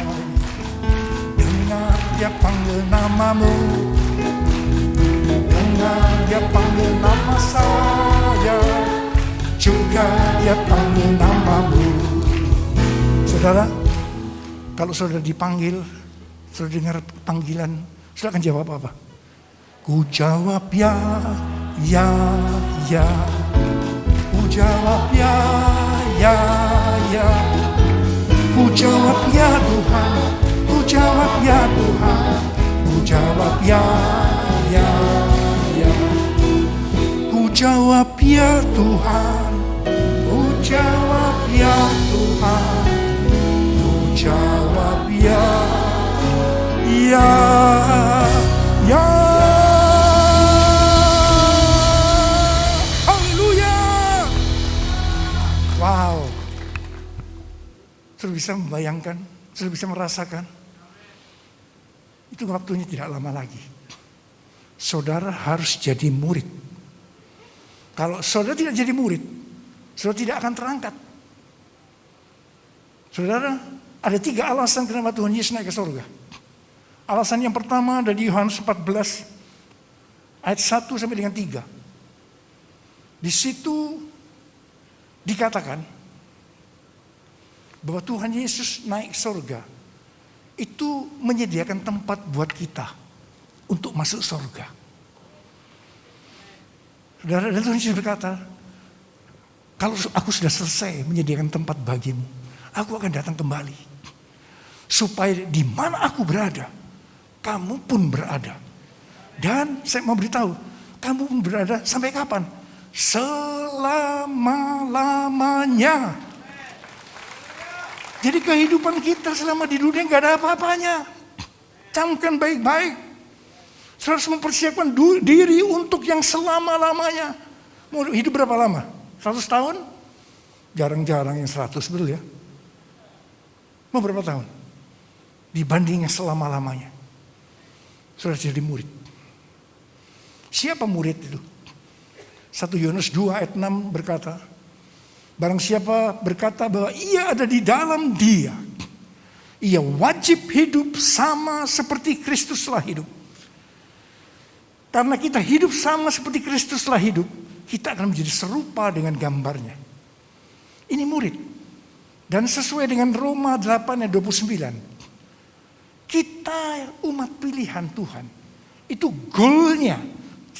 Dengar dia panggil namamu. Dengar dia panggil nama saya. Juga dia panggil namamu. Saudara, kalau saudara dipanggil, saudara dengar panggilan, saudara akan jawab apa? Ku jawab ya. Ku jawab ya. Ku jawab ya Tuhan. Ku jawab ya Tuhan. Ku jawab ya. Ku jawab ya Tuhan. Ku jawab ya Tuhan. Ku jawab ya. Sudah bisa membayangkan, sudah bisa merasakan. Itu waktunya tidak lama lagi. Saudara harus jadi murid. Kalau saudara tidak jadi murid, saudara tidak akan terangkat. Saudara, ada 3 alasan kenapa Tuhan Yesus naik ke surga. Alasan yang pertama ada di Yohanes 14 ayat 1 sampai dengan 3. Di situ dikatakan bahwa Tuhan Yesus naik ke surga itu menyediakan tempat buat kita untuk masuk surga. Saudara, dan Tuhan Yesus berkata, kalau aku sudah selesai menyediakan tempat bagimu, aku akan datang kembali. Supaya di mana aku berada, kamu pun berada. Dan saya mau beritahu, kamu pun berada sampai kapan? Selama-lamanya. Jadi kehidupan kita selama di dunia gak ada apa-apanya. Camkan baik-baik. Saudara harus mempersiapkan diri untuk yang selama-lamanya. Mau hidup berapa lama? 100 tahun? Jarang-jarang yang 100, betul ya? Mau berapa tahun? Dibanding yang selama-lamanya. Sudah jadi murid. Siapa murid itu? 1 Yohanes 2 ayat 6 berkata, barang siapa berkata bahwa ia ada di dalam dia, ia wajib hidup sama seperti Kristus telah hidup. Karena kita hidup sama seperti Kristus telah hidup, kita akan menjadi serupa dengan gambarnya. Ini murid. Dan sesuai dengan Roma 8 ayat 29, kita umat pilihan Tuhan, itu goalnya.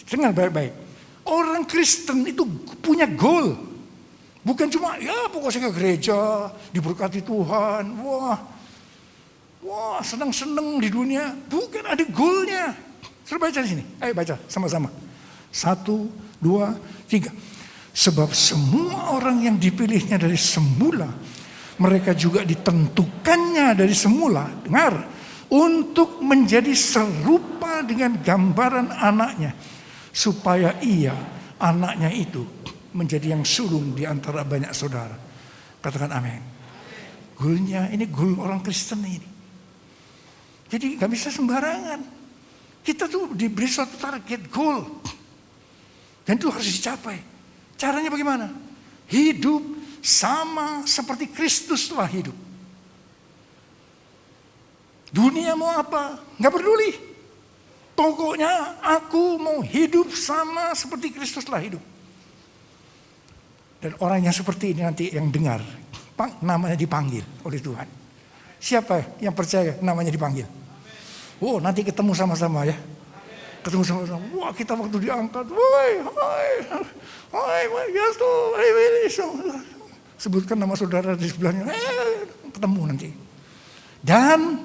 Dengar baik-baik. Orang Kristen itu punya goal. Bukan cuma, ya pokoknya ke gereja, diberkati Tuhan, wah senang-senang di dunia. Bukan, ada goalnya. Suruh baca di sini. Ayo baca sama-sama. 1, 2, 3. Sebab semua orang yang dipilihnya dari semula, mereka juga ditentukannya dari semula. Dengar, untuk menjadi serupa dengan gambaran anaknya, supaya ia, anaknya itu, menjadi yang sulung di antara banyak saudara. Katakan amin. Goalnya, ini goal orang Kristen ini. Jadi gak bisa sembarangan. Kita tuh diberi suatu target, goal. Dan itu harus dicapai. Caranya bagaimana? Hidup sama seperti Kristus telah hidup. Dunia mau apa? Gak peduli. Pokoknya aku mau hidup sama seperti Kristus telah hidup. Dan orang yang seperti ini nanti yang dengar, namanya dipanggil oleh Tuhan. Siapa yang percaya namanya dipanggil? Oh, nanti ketemu sama-sama ya. Ketemu sama-sama. Wah, kita waktu diangkat. Sebutkan nama saudara di sebelahnya. Ketemu nanti. Dan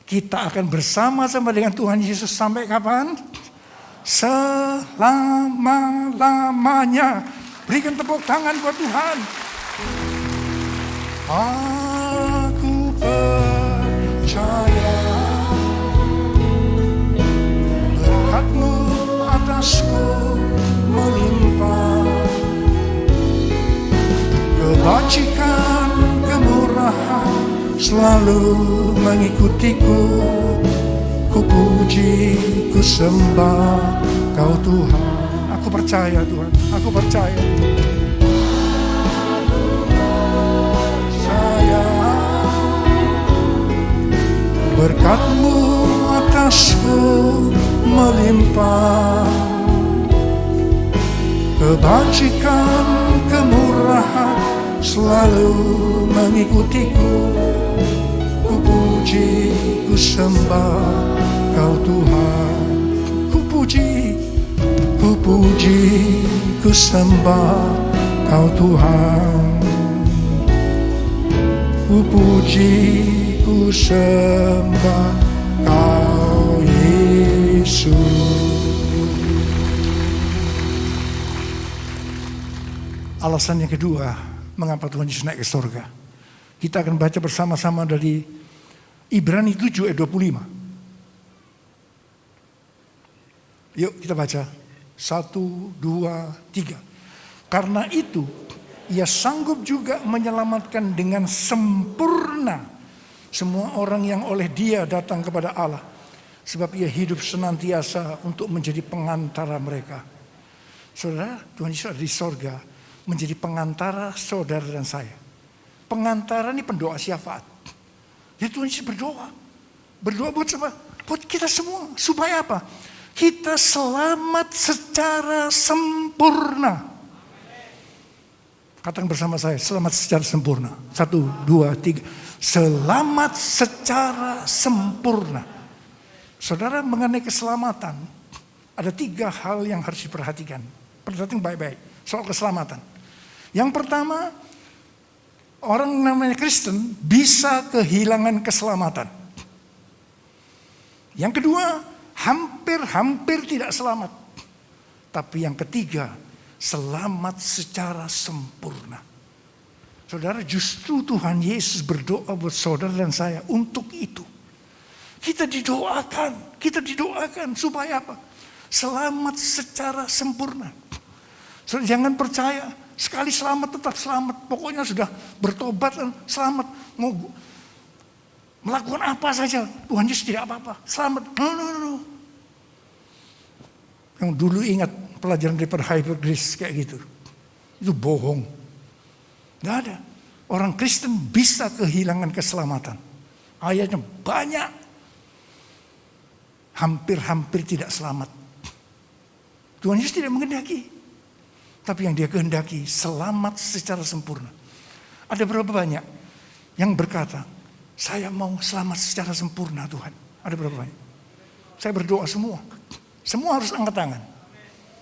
kita akan bersama-sama dengan Tuhan Yesus sampai kapan? Selama-lamanya. Berikan tepuk tangan buat Tuhan. Aku percaya berkat-Mu atasku melimpah, kebajikan, kemurahan selalu mengikutiku. Ku puji, ku sembah Kau Tuhan. Aku percaya Tuhan, aku percaya. Saya berkat-Mu atasku melimpah, kebajikan, kemurahan selalu mengikutiku. Ku puji, ku sembah Kau Tuhan. Ku puji, ku sembah Kau Tuhan. Ku puji, ku sembah Kau Yesus. Alasan yang kedua, mengapa Tuhan Yesus naik ke surga. Kita akan baca bersama-sama dari Ibrani 7 ayat 25. Yuk kita baca. 1, 2, 3. Karena itu Ia sanggup juga menyelamatkan dengan sempurna semua orang yang oleh Dia datang kepada Allah. Sebab Ia hidup senantiasa untuk menjadi pengantara mereka. Saudara, Tuhan Yesus ada di sorga menjadi pengantara saudara dan saya. Pengantara ini pendoa syafaat. Jadi Tuhan Yesus berdoa. Berdoa buat siapa? Buat kita semua. Supaya apa? Kita selamat secara sempurna. Katakan bersama saya, selamat secara sempurna. 1, 2, 3. Selamat secara sempurna. Saudara, mengenai keselamatan, ada 3 hal yang harus diperhatikan. Perhatikan baik-baik soal keselamatan. Yang pertama, orang namanya Kristen bisa kehilangan keselamatan. Yang kedua, hampir tidak selamat. Tapi yang ketiga, selamat secara sempurna. Saudara, justru Tuhan Yesus berdoa buat saudara dan saya untuk itu. Kita didoakan supaya apa? Selamat secara sempurna. Saudara, jangan percaya sekali selamat tetap selamat. Pokoknya sudah bertobat dan selamat. Mau melakukan apa saja, Tuhan Yesus tidak apa-apa. Selamat. No. Yang dulu ingat pelajaran daripada Hyper Grace kayak gitu. Itu bohong. Gak ada. Orang Kristen bisa kehilangan keselamatan. Ayatnya banyak. Hampir tidak selamat. Tuhan Yesus tidak menghendaki. Tapi yang Dia kehendaki selamat secara sempurna. Ada berapa banyak yang berkata, saya mau selamat secara sempurna Tuhan. Ada berapa banyak? Saya berdoa semua. Semua harus angkat tangan.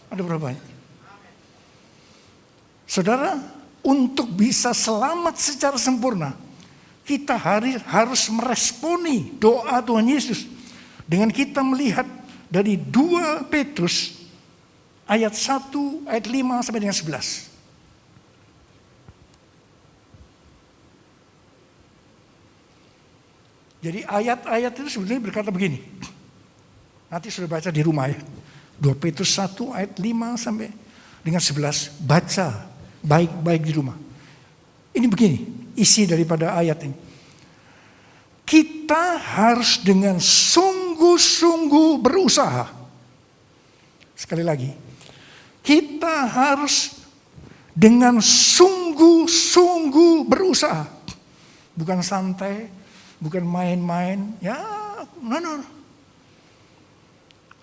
Ada berapa banyak? Saudara, untuk bisa selamat secara sempurna, kita harus meresponi doa Tuhan Yesus dengan kita melihat dari 2 Petrus ayat 1, ayat 5 sampai dengan 11. Jadi ayat-ayat itu sebenarnya berkata begini. Nanti sudah baca di rumah ya. 2 Petrus 1 ayat 5 sampai dengan 11. Baca baik-baik di rumah. Ini begini isi daripada ayat ini. Kita harus dengan sungguh-sungguh berusaha. Sekali lagi. Kita harus dengan sungguh-sungguh berusaha. Bukan santai, bukan main-main. Ya, no.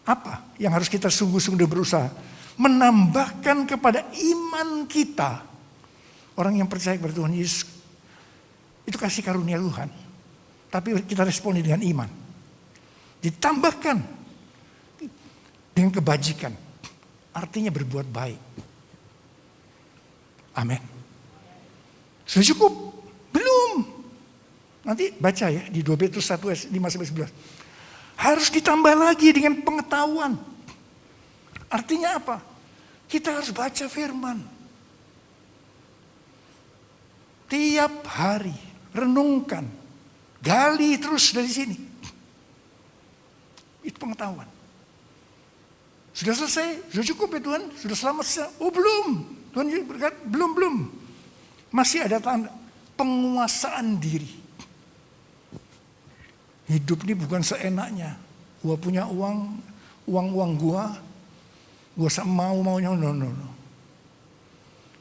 Apa yang harus kita sungguh-sungguh berusaha? Menambahkan kepada iman kita. Orang yang percaya kepada Tuhan Yesus. Itu kasih karunia Tuhan. Tapi kita responi dengan iman. Ditambahkan dengan kebajikan. Artinya berbuat baik. Amin. Sudah cukup? Belum. Nanti baca ya di 2 Petrus 1 ayat 5-11. Harus ditambah lagi dengan pengetahuan. Artinya apa? Kita harus baca firman. Tiap hari renungkan. Gali terus dari sini. Itu pengetahuan. Sudah selesai? Sudah cukup ya Tuhan? Sudah selamat? Oh belum. Tuhan berkata belum. Masih ada tanda penguasaan diri. Hidup ini bukan seenaknya. Gua punya uang gua mau-maunya, no.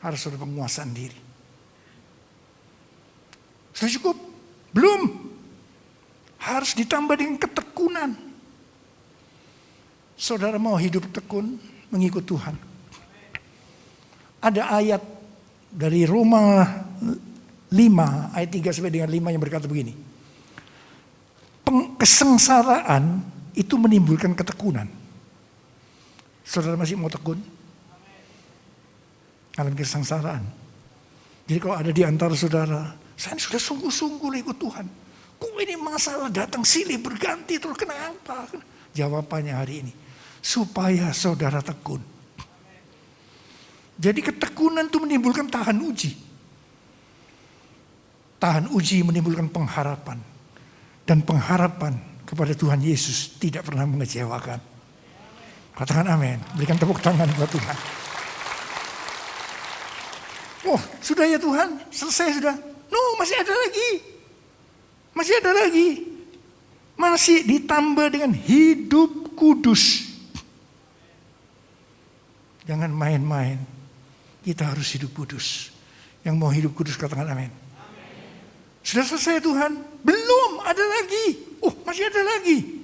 Harus ada penguasaan diri. Sudah cukup? Belum. Harus ditambah dengan ketekunan. Saudara mau hidup tekun, mengikut Tuhan. Ada ayat dari Roma 5, ayat 3 sampai dengan 5 yang berkata begini. Kesengsaraan itu menimbulkan ketekunan. Saudara masih mau tekun? Dalam kesengsaraan. Jadi kalau ada di antara saudara, saya sudah sungguh-sungguh ikut Tuhan. Kok ini masalah datang silih berganti terus kenapa? Jawabannya hari ini, supaya saudara tekun. Jadi ketekunan itu menimbulkan tahan uji. Tahan uji menimbulkan pengharapan. Dan pengharapan kepada Tuhan Yesus tidak pernah mengecewakan. Katakan amin. Berikan tepuk tangan buat Tuhan. Oh, sudah ya Tuhan, selesai sudah. No, masih ada lagi. Masih ada lagi. Masih ditambah dengan hidup kudus. Jangan main-main. Kita harus hidup kudus. Yang mau hidup kudus katakan amin. Sudah selesai Tuhan? Belum, ada lagi. Oh, masih ada lagi.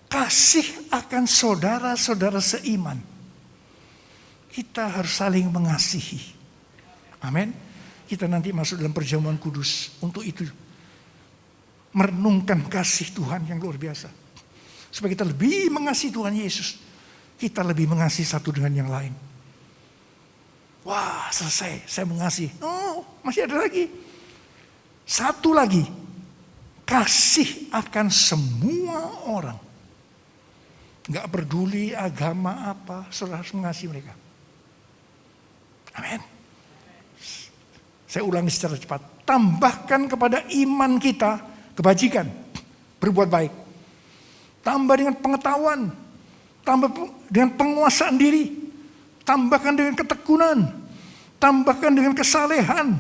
Kasih akan saudara-saudara seiman. Kita harus saling mengasihi. Amin. Kita nanti masuk dalam perjamuan kudus. Untuk itu merenungkan kasih Tuhan yang luar biasa. Supaya kita lebih mengasihi Tuhan Yesus. Kita lebih mengasihi satu dengan yang lain. Wah, selesai. Saya mengasihi. Oh, masih ada lagi. Satu lagi. Kasih akan semua orang. Gak peduli agama apa, saudara harus mengasihi mereka. Amin. Saya ulangi secara cepat. Tambahkan kepada iman kita kebajikan, berbuat baik. Tambah dengan pengetahuan, tambah dengan penguasaan diri, tambahkan dengan ketekunan, tambahkan dengan kesalehan.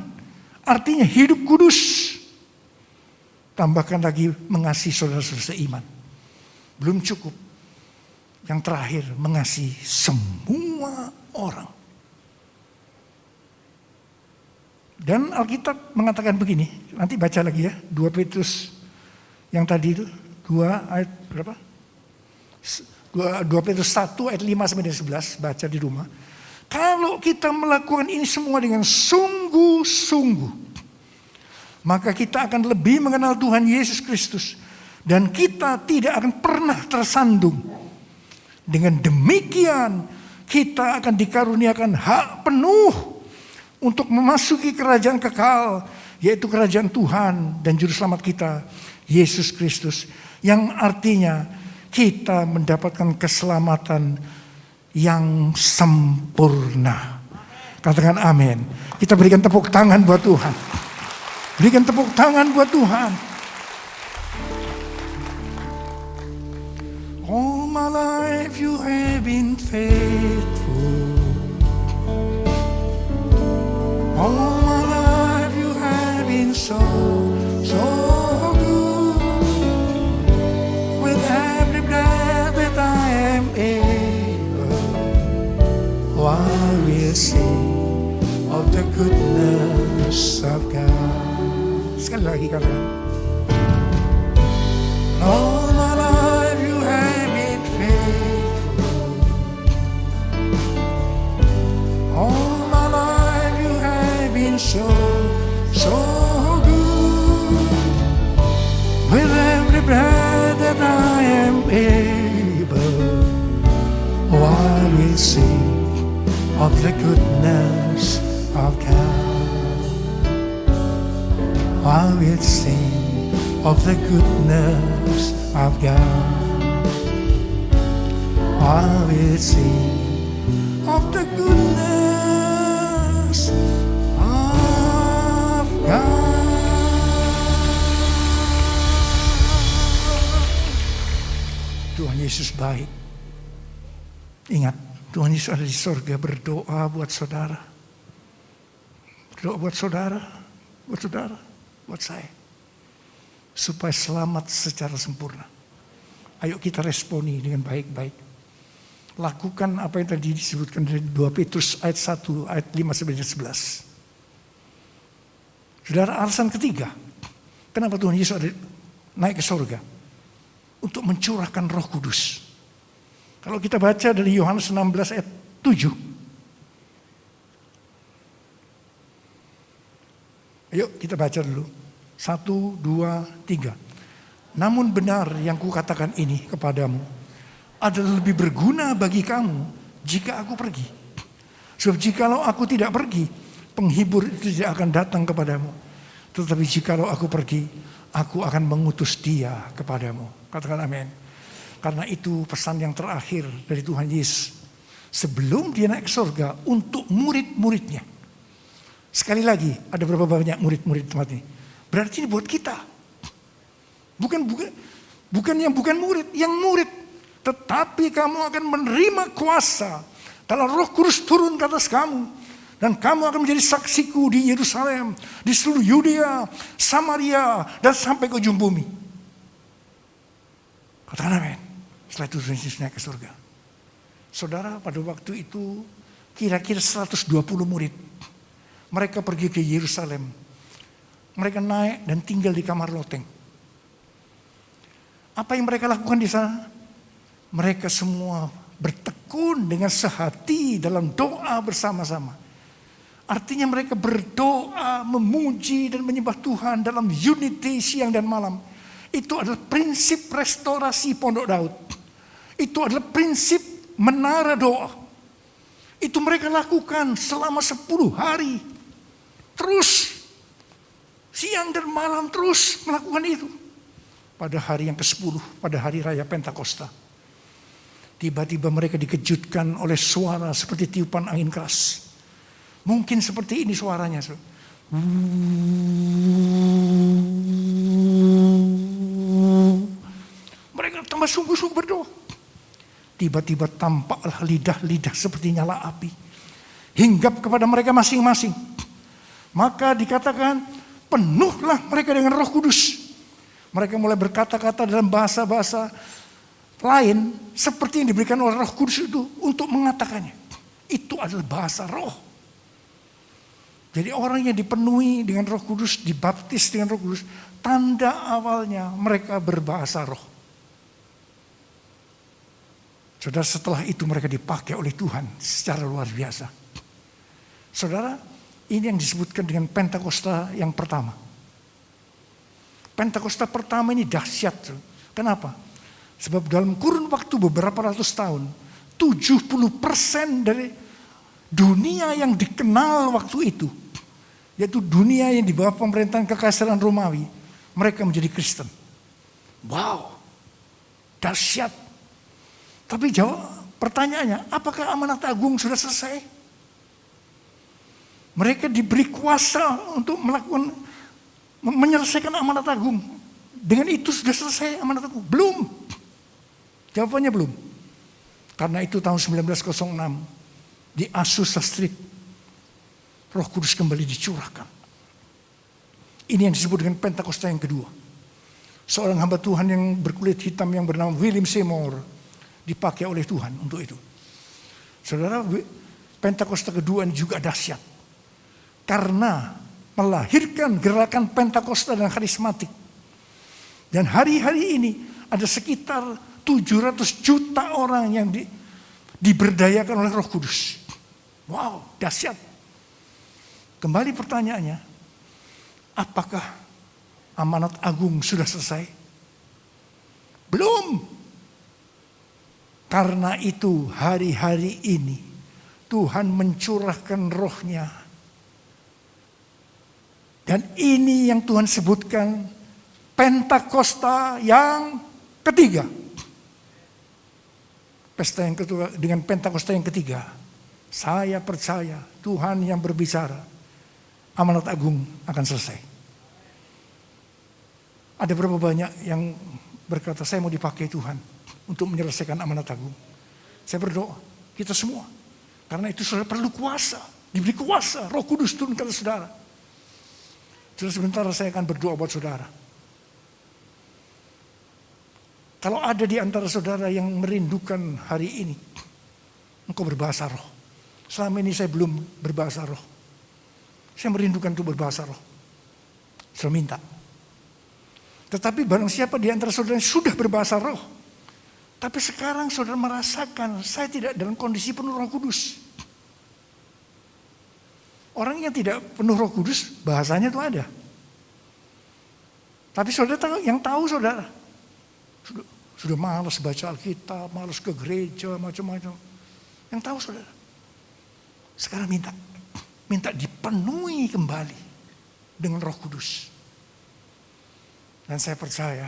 Artinya hidup kudus. Tambahkan lagi mengasihi saudara-saudara seiman. Belum cukup. Yang terakhir, mengasihi semua orang. Dan Alkitab mengatakan begini, nanti baca lagi ya, 2 Petrus yang tadi itu, 2 ayat berapa? 2 Petrus 1 ayat 5 sampai 11, baca di rumah. Kalau kita melakukan ini semua dengan sungguh-sungguh, maka kita akan lebih mengenal Tuhan Yesus Kristus. Dan kita tidak akan pernah tersandung. Dengan demikian, kita akan dikaruniakan hak penuh untuk memasuki kerajaan kekal, yaitu kerajaan Tuhan dan Juru Selamat kita, Yesus Kristus. Yang artinya kita mendapatkan keselamatan yang sempurna. Katakan amin. Kita berikan tepuk tangan buat Tuhan. Berikan tepuk tangan buat Tuhan. All my life you have been faithful. All my life you have been so good. With every breath that I am able, I will sing of the goodness of God. Sekali lagi katakan. All my life you have been faithful. All my life you have been so good. With every breath that I am able, I will sing of the goodness of God. I will sing of the goodness of God. I will sing of the goodness of God. Tuhan Yesus baik. Ingat, Tuhan Yesus ada di surga berdoa buat saudara. Berdoa buat saudara, buat saya. Supaya selamat secara sempurna. Ayo kita responi dengan baik-baik. Lakukan apa yang tadi disebutkan dari 2 Petrus ayat 1, ayat 5 sampai 11. Saudara, alasan ketiga. Kenapa Tuhan Yesus naik ke surga? Untuk mencurahkan Roh Kudus. Kalau kita baca dari Yohanes 16 ayat 7. Ayo kita baca dulu. 1, 2, 3. Namun benar yang kukatakan ini kepadamu adalah lebih berguna bagi kamu jika aku pergi. Sebab jikalau aku tidak pergi, penghibur itu tidak akan datang kepadamu. Tetapi jikalau aku pergi, aku akan mengutus dia kepadamu. Katakan amin. Karena itu pesan yang terakhir dari Tuhan Yesus. Sebelum dia naik ke surga untuk murid-muridnya. Sekali lagi, ada berapa banyak murid-murid tempat ini? Berarti ini buat kita. Bukan yang bukan murid, yang murid. Tetapi kamu akan menerima kuasa. Kalau Roh Kudus turun ke atas kamu. Dan kamu akan menjadi saksiku di Yerusalem, di seluruh Yudea, Samaria, dan sampai ke ujung bumi. Katakan amin. Setelah itu Yesus naik ke surga. Saudara, pada waktu itu kira-kira 120 murid. Mereka pergi ke Yerusalem. Mereka naik dan tinggal di kamar loteng. Apa yang mereka lakukan di sana? Mereka semua bertekun dengan sehati dalam doa bersama-sama. Artinya mereka berdoa, memuji dan menyembah Tuhan dalam unity siang dan malam. Itu adalah prinsip restorasi Pondok Daud. Itu adalah prinsip menara doa. Itu mereka lakukan selama 10 hari. Terus, siang dan malam terus melakukan itu. Pada hari yang ke-10, pada hari raya Pentakosta. Tiba-tiba mereka dikejutkan oleh suara seperti tiupan angin keras. Mungkin seperti ini suaranya. Mereka tambah sungguh-sungguh berdoa. Tiba-tiba tampaklah lidah-lidah seperti nyala api. Hinggap kepada mereka masing-masing. Maka dikatakan penuhlah mereka dengan Roh Kudus. Mereka mulai berkata-kata dalam bahasa-bahasa lain seperti yang diberikan oleh Roh Kudus itu untuk mengatakannya. Itu adalah bahasa roh. Jadi orang yang dipenuhi dengan Roh Kudus, dibaptis dengan Roh Kudus, tanda awalnya mereka berbahasa roh. Saudara, setelah itu mereka dipakai oleh Tuhan secara luar biasa. Saudara, ini yang disebutkan dengan Pentakosta yang pertama. Pentakosta pertama ini dahsyat. Kenapa? Sebab dalam kurun waktu beberapa ratus tahun, 70% dari dunia yang dikenal waktu itu, yaitu dunia yang di bawah pemerintahan Kekaisaran Romawi, mereka menjadi Kristen. Wow, dahsyat. Tapi pertanyaannya, apakah amanat agung sudah selesai? Mereka diberi kuasa untuk menyelesaikan amanat agung. Dengan itu sudah selesai amanat agung? Belum. Jawabannya belum. Karena itu tahun 1906 di Azusa Street, Roh Kudus kembali dicurahkan. Ini yang disebut dengan Pentakosta yang kedua. Seorang hamba Tuhan yang berkulit hitam yang bernama William Seymour dipakai oleh Tuhan untuk itu. Saudara, Pentakosta kedua ini juga dahsyat. Karena melahirkan gerakan Pentakosta dan karismatik. Dan hari-hari ini ada sekitar 700 juta orang yang diberdayakan oleh Roh Kudus. Wow, dahsyat. Kembali pertanyaannya, apakah amanat agung sudah selesai? Belum. Karena itu hari-hari ini Tuhan mencurahkan rohnya. Dan ini yang Tuhan sebutkan Pentakosta yang ketiga. Pesta yang kedua dengan Pentakosta yang ketiga. Saya percaya Tuhan yang berbicara, amanat agung akan selesai. Ada berapa banyak yang berkata, saya mau dipakai Tuhan untuk menyelesaikan amanat agung. Saya berdoa, kita semua. Karena itu saudara perlu kuasa. Diberi kuasa, Roh Kudus turun ke saudara. Saudara, sebentar saya akan berdoa buat saudara. Kalau ada di antara saudara yang merindukan hari ini, engkau berbahasa roh. Selama ini saya belum berbahasa roh. Saya merindukan untuk berbahasa roh. Saya minta. Tetapi barang siapa di antara saudara yang sudah berbahasa roh, tapi sekarang saudara merasakan saya tidak dalam kondisi penuh Roh Kudus. Orang yang tidak penuh Roh Kudus bahasanya itu ada. Tapi saudara tahu, yang tahu saudara sudah malas baca Alkitab, malas ke gereja, macam-macam. Yang tahu saudara. Sekarang minta dipenuhi kembali dengan Roh Kudus. Dan saya percaya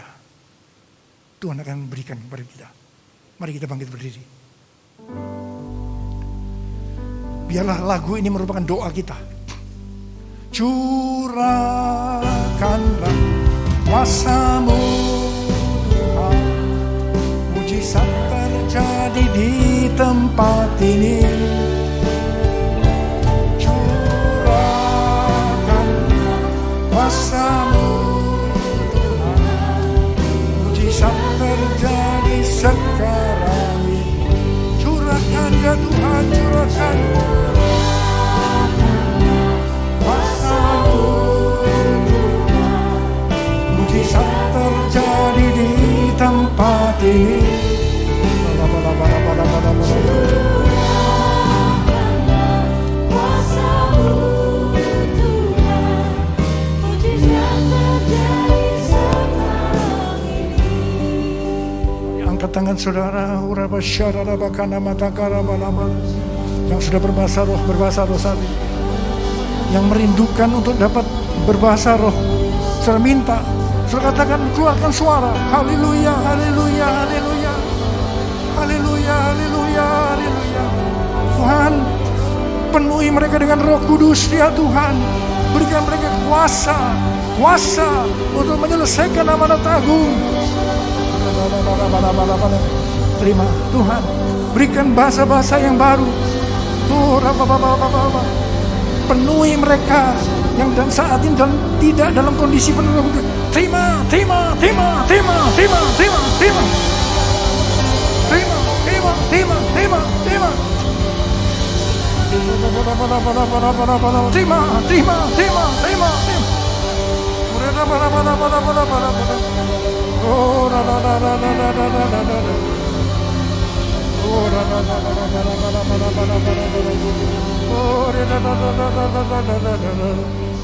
Tuhan akan berikan kepada kita. Mari kita bangkit berdiri. Biarlah lagu ini merupakan doa kita. Curahkanlah kuasa-Mu Tuhan, mujizat terjadi di tempat ini. kuasa-Mu Tuhan. Mujizat terjadi sekarang ini. Curahkan ya Tuhan, curahkan kuasa-Mu Tuhan. Mujizat terjadi di tempat ini. Angkat tangan saudara, yang sudah berbahasa roh saat ini, yang merindukan untuk dapat berbahasa roh. Saudara minta, saudara katakan, keluarkan suara, haleluya, haleluya, haleluya, haleluya, haleluya, haleluya. Tuhan, penuhi mereka dengan Roh Kudus ya Tuhan. Berikan mereka kuasa untuk menyelesaikan amanat agung. Terima Tuhan, berikan bahasa-bahasa yang baru. Penuhi mereka yang dan saat ini dan tidak dalam kondisi penuh. Terima.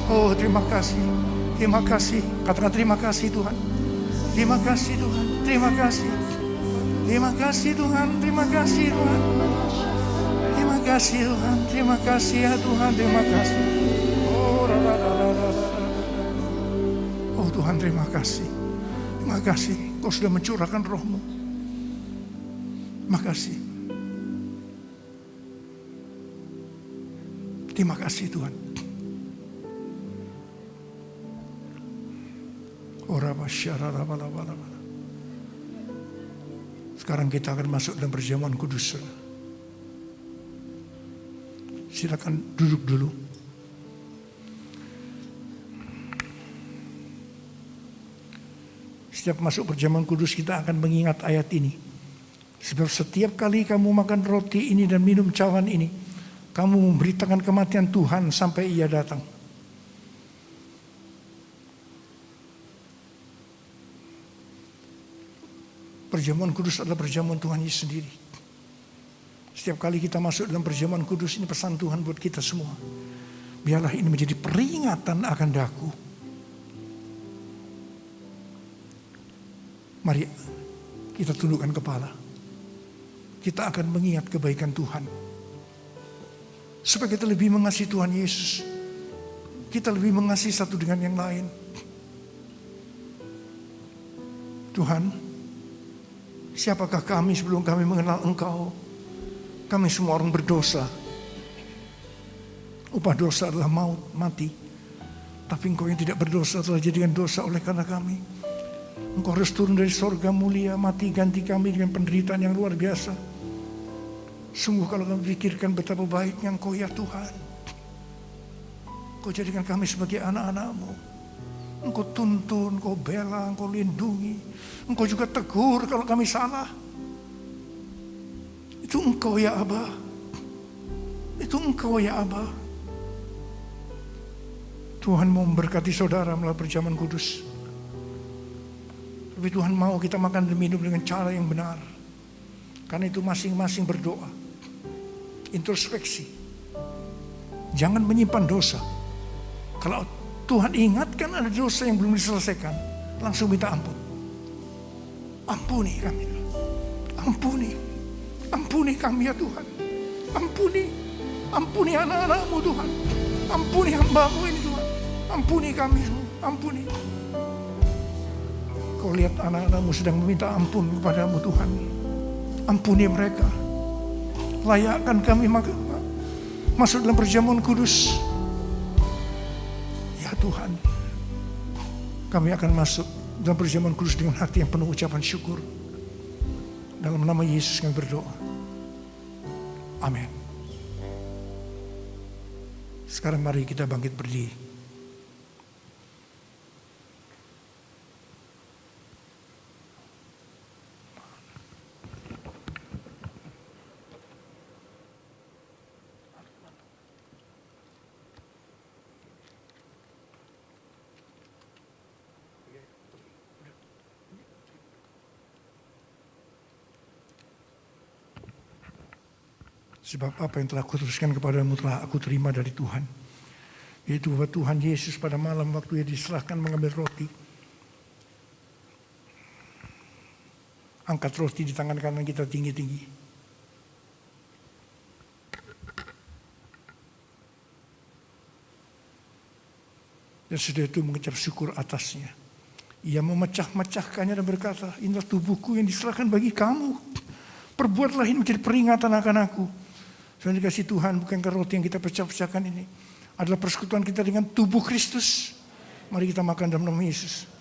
Oh, terima kasih. Katakan terima kasih Tuhan. Terima kasih Tuhan. Terima kasih Tuhan. Terima kasih Tuhan. Terima kasih Tuhan. Terima kasih ya Tuhan. Terima kasih. Oh Tuhan, terima kasih. Terima kasih. Kau sudah mencurahkan roh-Mu. Terima kasih. Terima kasih Tuhan. Sekarang kita akan masuk dalam perjamuan kudus. Silakan duduk dulu. Setiap masuk perjamuan kudus kita akan mengingat ayat ini. Sebab setiap kali kamu makan roti ini dan minum cawan ini, kamu memberitakan kematian Tuhan sampai Ia datang. Perjamuan kudus adalah perjamuan Tuhan Yesus sendiri. Setiap kali kita masuk dalam perjamuan kudus, ini pesan Tuhan buat kita semua. Biarlah ini menjadi peringatan akan daku. Mari kita tundukkan kepala. Kita akan mengingat kebaikan Tuhan. Supaya kita lebih mengasihi Tuhan Yesus. Kita lebih mengasihi satu dengan yang lain. Tuhan, siapakah kami sebelum kami mengenal Engkau? Kami semua orang berdosa. Upah dosa adalah maut, mati. Tapi Engkau yang tidak berdosa telah jadikan dosa oleh karena kami. Engkau harus turun dari sorga mulia, mati ganti kami dengan penderitaan yang luar biasa. Sungguh kalau kami pikirkan betapa baiknya Engkau ya Tuhan. Engkau jadikan kami sebagai anak-anak-Mu. Engkau tuntun, Engkau bela, Engkau lindungi. Engkau juga tegur kalau kami salah. Itu Engkau ya Aba. Itu Engkau ya Aba. Tuhan mau memberkati saudara melalui perjamuan kudus. Tapi Tuhan mau kita makan dan minum dengan cara yang benar. Karena itu masing-masing berdoa. Introspeksi. Jangan menyimpan dosa. Kalau Tuhan ingatkan ada dosa yang belum diselesaikan, langsung minta ampun. Ampuni kami. Ampuni kami ya Tuhan. Ampuni anak-anak-Mu Tuhan. Ampuni hamba-Mu ini Tuhan. Ampuni kami semua. Ampuni. Kau lihat anak-anak-Mu sedang meminta ampun kepada-Mu Tuhan. Ampuni mereka. Layakkan kami masuk dalam perjamuan kudus. Ya Tuhan, kami akan masuk dalam perjamuan kudus dengan hati yang penuh ucapan syukur. Dalam nama Yesus kami berdoa. Amin. Sekarang mari kita bangkit berdiri. Sebab apa yang telah kuteruskan kepadamu telah aku terima dari Tuhan. Yaitu bahwa Tuhan Yesus pada malam waktu ia diserahkan mengambil roti. Angkat roti di tangan kanan kita tinggi-tinggi. Dan sudah itu mengucap syukur atasnya. Ia memecah-mecahkannya dan berkata, inilah tubuhku yang diserahkan bagi kamu. Perbuatlah ini menjadi peringatan akan aku. Sudah dikasih Tuhan, bukankah roti yang kita pecah-pecahkan ini adalah persekutuan kita dengan tubuh Kristus. Mari kita makan dalam nama Yesus.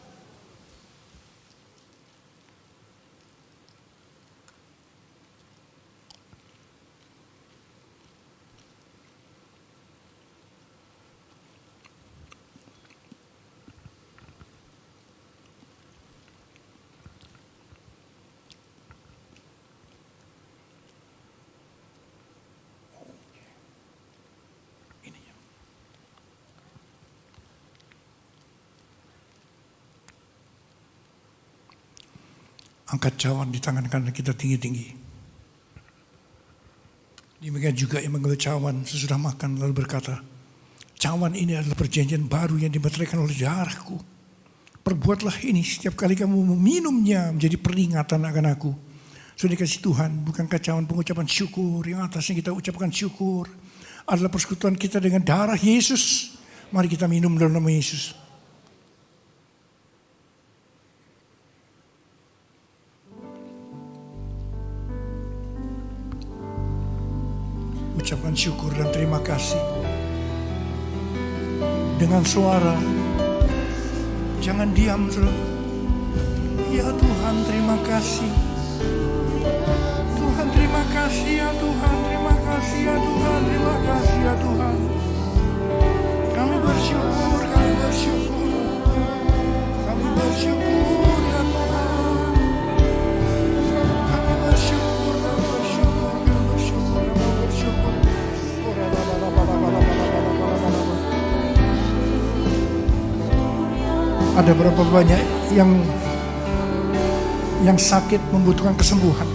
Angkat cawan di tangan kanan kita tinggi-tinggi. Demikian juga yang mengambil cawan sesudah makan lalu berkata, cawan ini adalah perjanjian baru yang dimeteraikan oleh darahku. Perbuatlah ini setiap kali kamu meminumnya menjadi peringatan akan aku. Sudah dikasih Tuhan, bukankah cawan pengucapan syukur yang atasnya kita ucapkan syukur adalah persekutuan kita dengan darah Yesus. Mari kita minum dalam nama Yesus. Ucapkan syukur dan terima kasih dengan suara, jangan diam terus. Ya Tuhan, terima kasih. Tuhan, terima kasih ya Tuhan, terima kasih ya Tuhan, terima kasih ya Tuhan. Kami bersyukur, kami bersyukur, kami bersyukur ya Tuhan. Kami bersyukur, kami bersyukur, kami bersyukur, kami bersyukur. Ada berapa banyak yang sakit membutuhkan kesembuhan.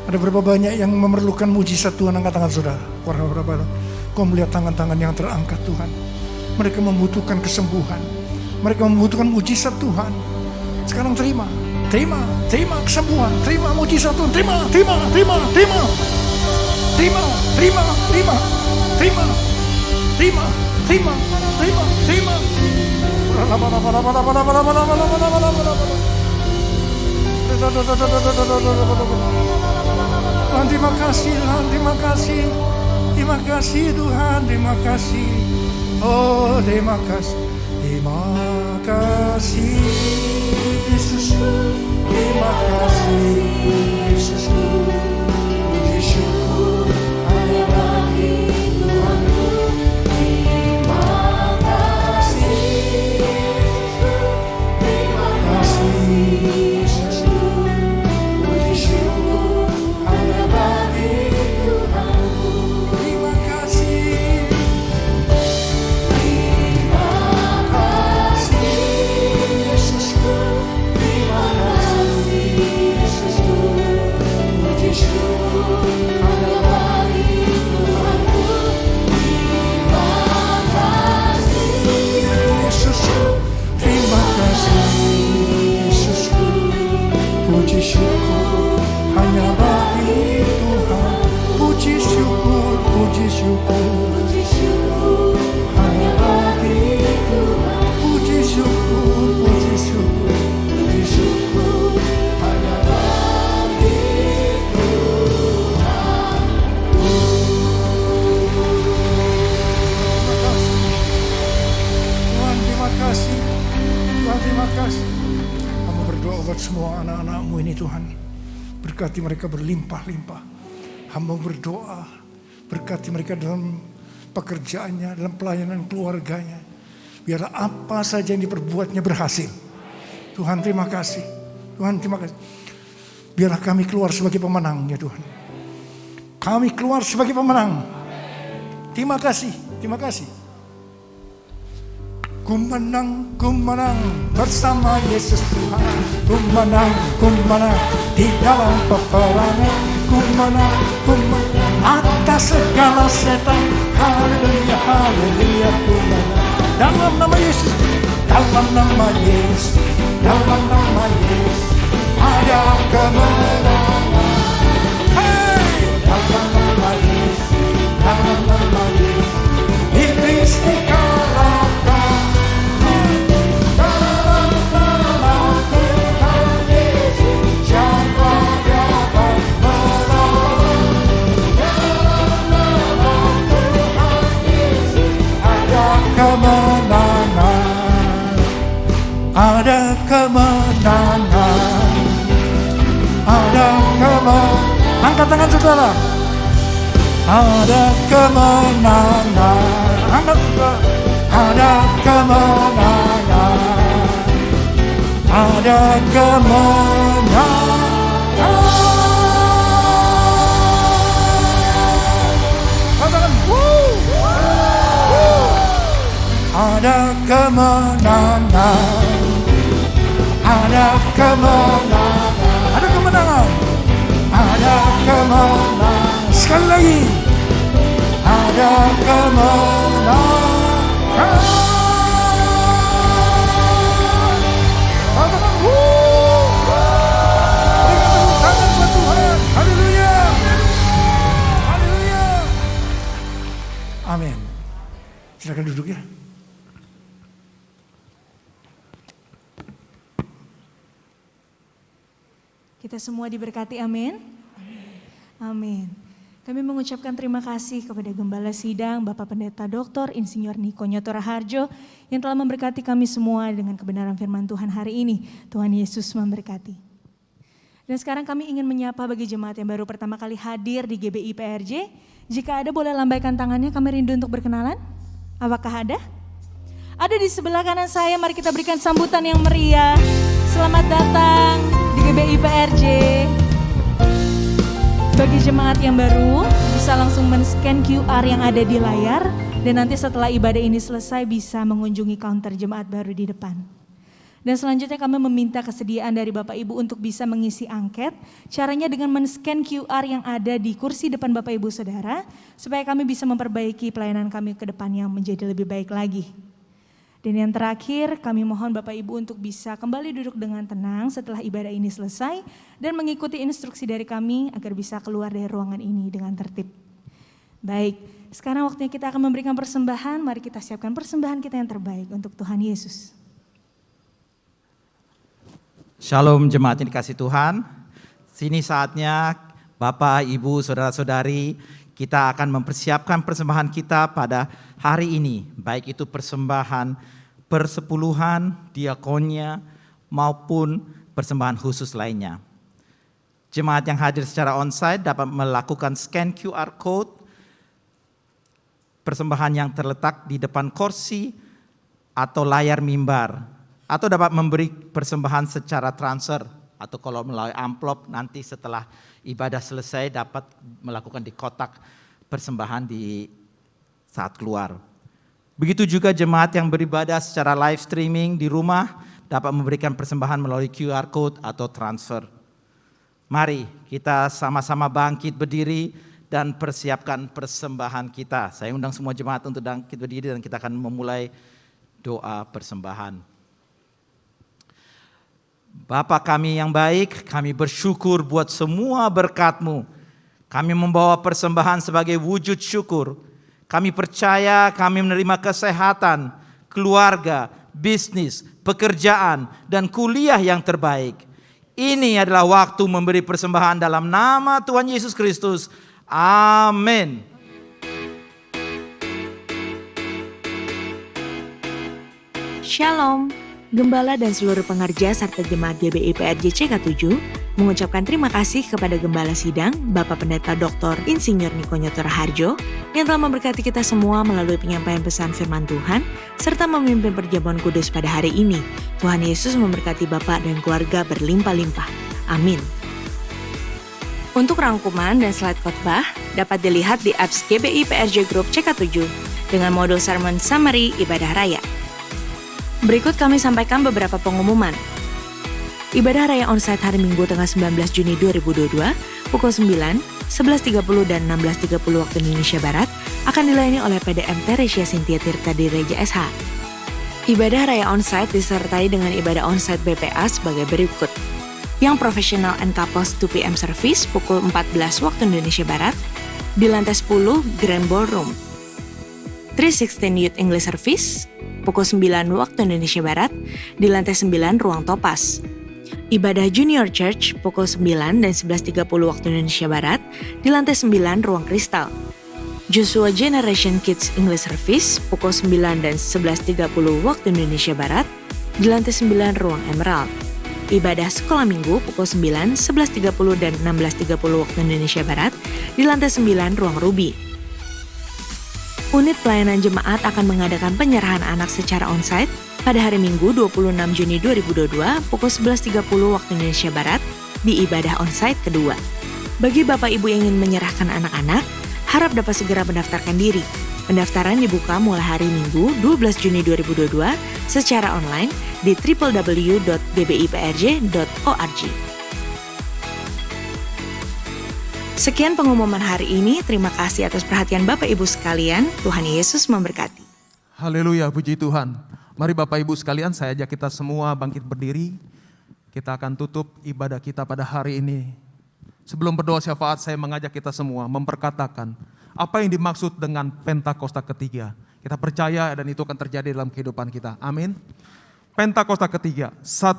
Ada berapa banyak yang memerlukan mujizat Tuhan. Angkat tangan saudara. Kau melihat tangan-tangan yang terangkat Tuhan. Mereka membutuhkan kesembuhan. Mereka membutuhkan mujizat Tuhan. Sekarang terima kesembuhan, terima mujizat Tuhan, terima. Tuhan terima kasih, terima kasih Tuhan, terima kasih. Oh terima kasih Yesusku, terima kasih Yesusku. Puji syukur hanya bagi Tuhanku. Terima kasih Yesusku, terima kasih Yesusku. Puji syukur hanya bagi Tuhanku. Terima kasih. Puji syukur hanya bagi Tuhan. Puji syukur hanya bagi Tuhan. Puji syukur hanya bagi Tuhan. Terima kasih. Tuhan terima kasih. Kamu berdoa buat semua anak-anakmu ini Tuhan. Berkati mereka berlimpah-limpah. Hamba berdoa, berkati mereka dalam pekerjaannya, dalam pelayanan keluarganya. Biarlah apa saja yang diperbuatnya berhasil. Tuhan terima kasih. Tuhan terima kasih. Biarlah kami keluar sebagai pemenangnya Tuhan. Kami keluar sebagai pemenang. Terima kasih, terima kasih. Ku menang bersama Yesus Tuhan. Ku menang di dalam peperangan. Ku menang atas segala setan. Haleluya, haleluya, Tuhan. Dalam nama Yesus, dalam nama Yesus, dalam nama Yesus ada kemenangan. Hey, dalam nama Yesus, dalam nama Yesus iblis dikalahkan. Dalam nama Tuhan Yesus siapa dapat melawan? Dalam nama Tuhan Yesus ada kemenangan. Ada kemenangan. Ada kemenangan. Angkat tangan saudara. Ada kemenangan. Angkat saudara. Ada kemenangan. Ada kemenangan. Katakan. Ada kemenangan. Ada kemenangan. Ada kemenangan. Ada kemenangan. Sekali lagi. Ada kemenangan. Katakan. Berikan tepuk tangan buat Tuhan. Haleluya. Haleluya. Amin. Silakan duduk ya. Kita semua diberkati, amin. Amin. Kami mengucapkan terima kasih kepada Gembala Sidang, Bapak Pendeta Dr. Insinyur Niko Nyoto Raharjo yang telah memberkati kami semua dengan kebenaran firman Tuhan hari ini. Tuhan Yesus memberkati. Dan sekarang kami ingin menyapa bagi jemaat yang baru pertama kali hadir di GBI PRJ. Jika ada boleh lambaikan tangannya, kami rindu untuk berkenalan. Apakah ada? Ada di sebelah kanan saya, mari kita berikan sambutan yang meriah. Selamat datang di GBI PRJ. Bagi jemaat yang baru, bisa langsung men-scan QR yang ada di layar. Dan nanti setelah ibadah ini selesai bisa mengunjungi counter jemaat baru di depan. Dan selanjutnya kami meminta kesediaan dari Bapak Ibu untuk bisa mengisi angket. Caranya dengan men-scan QR yang ada di kursi depan Bapak Ibu Saudara. Supaya kami bisa memperbaiki pelayanan kami ke depan yang menjadi lebih baik lagi. Dan yang terakhir, kami mohon Bapak Ibu untuk bisa kembali duduk dengan tenang setelah ibadah ini selesai dan mengikuti instruksi dari kami agar bisa keluar dari ruangan ini dengan tertib. Baik, sekarang waktunya kita akan memberikan persembahan. Mari kita siapkan persembahan kita yang terbaik untuk Tuhan Yesus. Shalom jemaat yang dikasih Tuhan. Sini saatnya Bapak, Ibu, Saudara-saudari, kita akan mempersiapkan persembahan kita pada hari ini. Baik itu persembahan persepuluhan, diakonia, maupun persembahan khusus lainnya. Jemaat yang hadir secara onsite dapat melakukan scan QR code persembahan yang terletak di depan kursi atau layar mimbar. Atau dapat memberi persembahan secara transfer. Atau kalau melalui amplop nanti setelah ibadah selesai dapat melakukan di kotak persembahan di saat keluar. Begitu juga jemaat yang beribadah secara live streaming di rumah dapat memberikan persembahan melalui QR code atau transfer. Mari kita sama-sama bangkit berdiri dan persiapkan persembahan kita. Saya undang semua jemaat untuk bangkit berdiri dan kita akan memulai doa persembahan. Bapa kami yang baik, kami bersyukur buat semua berkat-Mu. Kami membawa persembahan sebagai wujud syukur. Kami percaya kami menerima kesehatan, keluarga, bisnis, pekerjaan, dan kuliah yang terbaik. Ini adalah waktu memberi persembahan dalam nama Tuhan Yesus Kristus. Amin. Shalom. Gembala dan seluruh pengerja serta jemaat GBI PRJ CK7 mengucapkan terima kasih kepada Gembala Sidang, Bapak Pendeta Dr. Insinyur Niko Nyoto Raharjo yang telah memberkati kita semua melalui penyampaian pesan firman Tuhan serta memimpin perjamuan kudus pada hari ini. Tuhan Yesus memberkati Bapak dan keluarga berlimpah-limpah. Amin. Untuk rangkuman dan slide khotbah dapat dilihat di apps GBI PRJ Group CK7 dengan modul Sermon Summary Ibadah Raya. Berikut kami sampaikan beberapa pengumuman. Ibadah Raya Onsite hari Minggu tanggal 19 Juni 2022 pukul 9, 11.30 dan 16.30 waktu Indonesia Barat akan dilayani oleh PDM Teresia Sintia Tirta di Gereja SH. Ibadah Raya Onsite disertai dengan ibadah onsite BPA sebagai berikut. Yang profesional and couples 2 PM service pukul 14 waktu Indonesia Barat di lantai 10 Grand Ballroom. 316 Youth English Service pukul 9 waktu Indonesia Barat di lantai 9 Ruang Topas. Ibadah Junior Church pukul 9 dan 11.30 waktu Indonesia Barat di lantai 9 Ruang Kristal. Joshua Generation Kids English Service pukul 9 dan 11.30 waktu Indonesia Barat di lantai 9 Ruang Emerald. Ibadah Sekolah Minggu pukul 9, 11.30 dan 16.30 waktu Indonesia Barat di lantai 9 Ruang Ruby. Unit pelayanan jemaat akan mengadakan penyerahan anak secara onsite pada hari Minggu 26 Juni 2022 pukul 11.30 waktu Indonesia Barat di ibadah onsite kedua. Bagi Bapak Ibu yang ingin menyerahkan anak-anak, harap dapat segera mendaftarkan diri. Pendaftaran dibuka mulai hari Minggu 12 Juni 2022 secara online di www.gbiprj.org. Sekian pengumuman hari ini. Terima kasih atas perhatian Bapak Ibu sekalian. Tuhan Yesus memberkati. Haleluya, puji Tuhan. Mari Bapak Ibu sekalian, saya ajak kita semua bangkit berdiri. Kita akan tutup ibadah kita pada hari ini. Sebelum berdoa syafaat, saya mengajak kita semua memperkatakan apa yang dimaksud dengan Pentakosta ketiga. Kita percaya dan itu akan terjadi dalam kehidupan kita. Amin. Pentakosta ketiga. 1.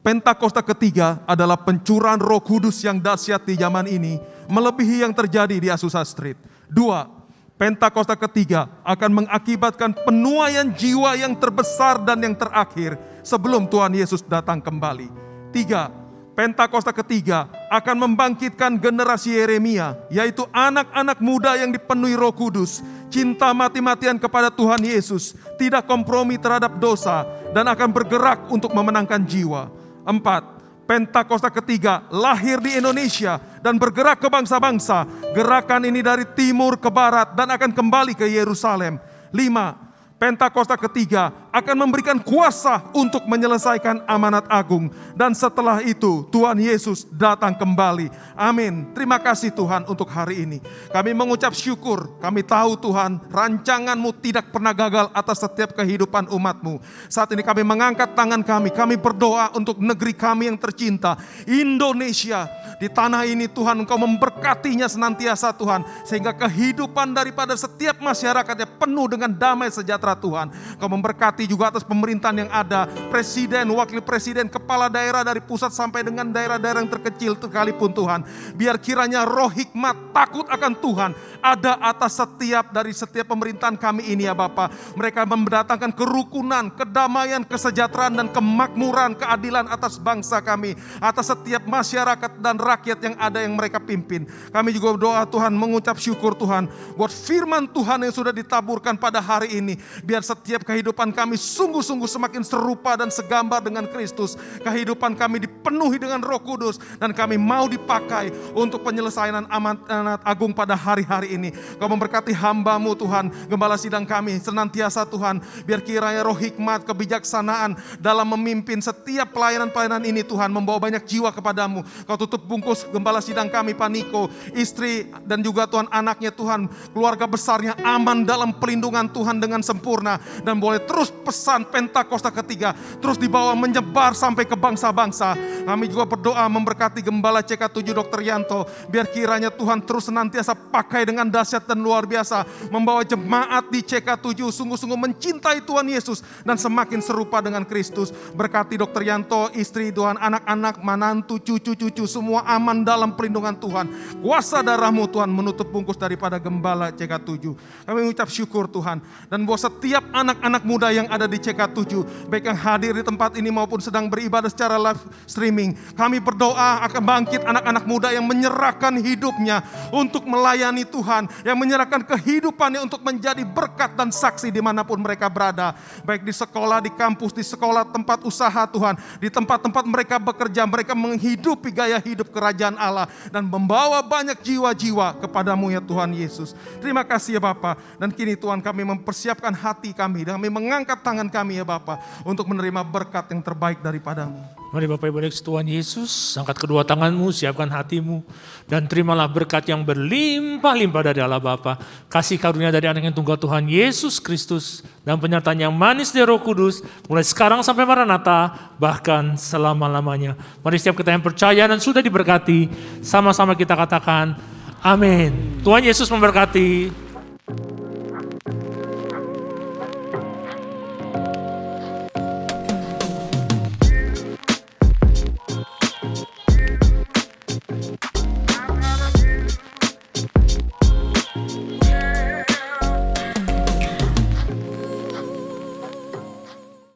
Pentakosta ketiga adalah pencurahan Roh Kudus yang dahsyat di zaman ini, melebihi yang terjadi di Azusa Street. 2. Pentakosta ketiga akan mengakibatkan penuaian jiwa yang terbesar dan yang terakhir sebelum Tuhan Yesus datang kembali. 3. Pentakosta ketiga akan membangkitkan generasi Yeremia, yaitu anak-anak muda yang dipenuhi Roh Kudus, cinta mati-matian kepada Tuhan Yesus, tidak kompromi terhadap dosa, dan akan bergerak untuk memenangkan jiwa. 4. Pentakosta ketiga lahir di Indonesia dan bergerak ke bangsa-bangsa. Gerakan ini dari timur ke barat dan akan kembali ke Yerusalem. 5. Pentakosta ketiga akan memberikan kuasa untuk menyelesaikan amanat agung. Dan setelah itu Tuhan Yesus datang kembali. Amin. Terima kasih Tuhan untuk hari ini. Kami mengucap syukur. Kami tahu Tuhan, rancangan-Mu tidak pernah gagal atas setiap kehidupan umat-Mu. Saat ini kami mengangkat tangan kami. Kami berdoa untuk negeri kami yang tercinta, Indonesia. Di tanah ini Tuhan, Engkau memberkatinya senantiasa Tuhan. Sehingga kehidupan daripada setiap masyarakatnya penuh dengan damai sejahtera Tuhan. Kau memberkati juga atas pemerintahan yang ada, presiden, wakil presiden, kepala daerah dari pusat sampai dengan daerah-daerah yang terkecil sekalipun Tuhan. Biar kiranya roh hikmat, takut akan Tuhan ada atas setiap pemerintahan kami ini ya Bapa. Mereka mendatangkan kerukunan, kedamaian, kesejahteraan dan kemakmuran, keadilan atas bangsa kami, atas setiap masyarakat dan rakyat yang ada yang mereka pimpin. Kami juga berdoa Tuhan, mengucap syukur Tuhan buat firman Tuhan yang sudah ditaburkan pada hari ini. Biar setiap kehidupan kami sungguh-sungguh semakin serupa dan segambar dengan Kristus. Kehidupan kami dipenuhi dengan Roh Kudus dan kami mau dipakai untuk penyelesaian amanat agung pada hari-hari ini. Kau memberkati hamba-Mu Tuhan, gembala sidang kami senantiasa Tuhan. Biar kiranya roh hikmat, kebijaksanaan dalam memimpin setiap pelayanan-pelayanan ini Tuhan, membawa banyak jiwa kepadamu. Kau tutup bungkus gembala sidang kami Pak Niko, istri dan juga Tuhan anaknya Tuhan, keluarga besarnya aman dalam pelindungan Tuhan dengan sempurna. Dan boleh terus pesan Pentakosta ketiga terus dibawa menyebar sampai ke bangsa-bangsa. Kami juga berdoa memberkati gembala CK7 Dr. Yanto, biar kiranya Tuhan terus senantiasa pakai dengan dahsyat dan luar biasa, membawa jemaat di CK7 sungguh-sungguh mencintai Tuhan Yesus dan semakin serupa dengan Kristus. Berkati Dr. Yanto, istri Tuhan, anak-anak, menantu, cucu-cucu semua aman dalam perlindungan Tuhan. Kuasa darah-Mu Tuhan menutup bungkus daripada gembala CK7. Kami mengucap syukur Tuhan, dan bahwa setiap anak-anak muda yang ada di CK7, baik yang hadir di tempat ini maupun sedang beribadah secara live streaming, kami berdoa akan bangkit anak-anak muda yang menyerahkan hidupnya untuk melayani Tuhan, yang menyerahkan kehidupannya untuk menjadi berkat dan saksi dimanapun mereka berada, baik di sekolah, di kampus, di sekolah, tempat usaha Tuhan, di tempat-tempat mereka bekerja, mereka menghidupi gaya hidup kerajaan Allah dan membawa banyak jiwa-jiwa kepadamu ya Tuhan Yesus. Terima kasih ya Bapa, dan kini Tuhan kami mempersiapkan hati kami, kami mengangkat tangan kami ya Bapa, untuk menerima berkat yang terbaik daripadamu. Mari Bapak Ibu Tuhan Yesus, angkat kedua tanganmu, siapkan hatimu, dan terimalah berkat yang berlimpah-limpah dari Allah Bapa, kasih karunia dari anak yang tunggal Tuhan Yesus Kristus, dan penyertaan yang manis dari Roh Kudus, mulai sekarang sampai Maranatha, bahkan selama-lamanya. Mari setiap kita yang percaya dan sudah diberkati, sama-sama kita katakan, amin. Tuhan Yesus memberkati.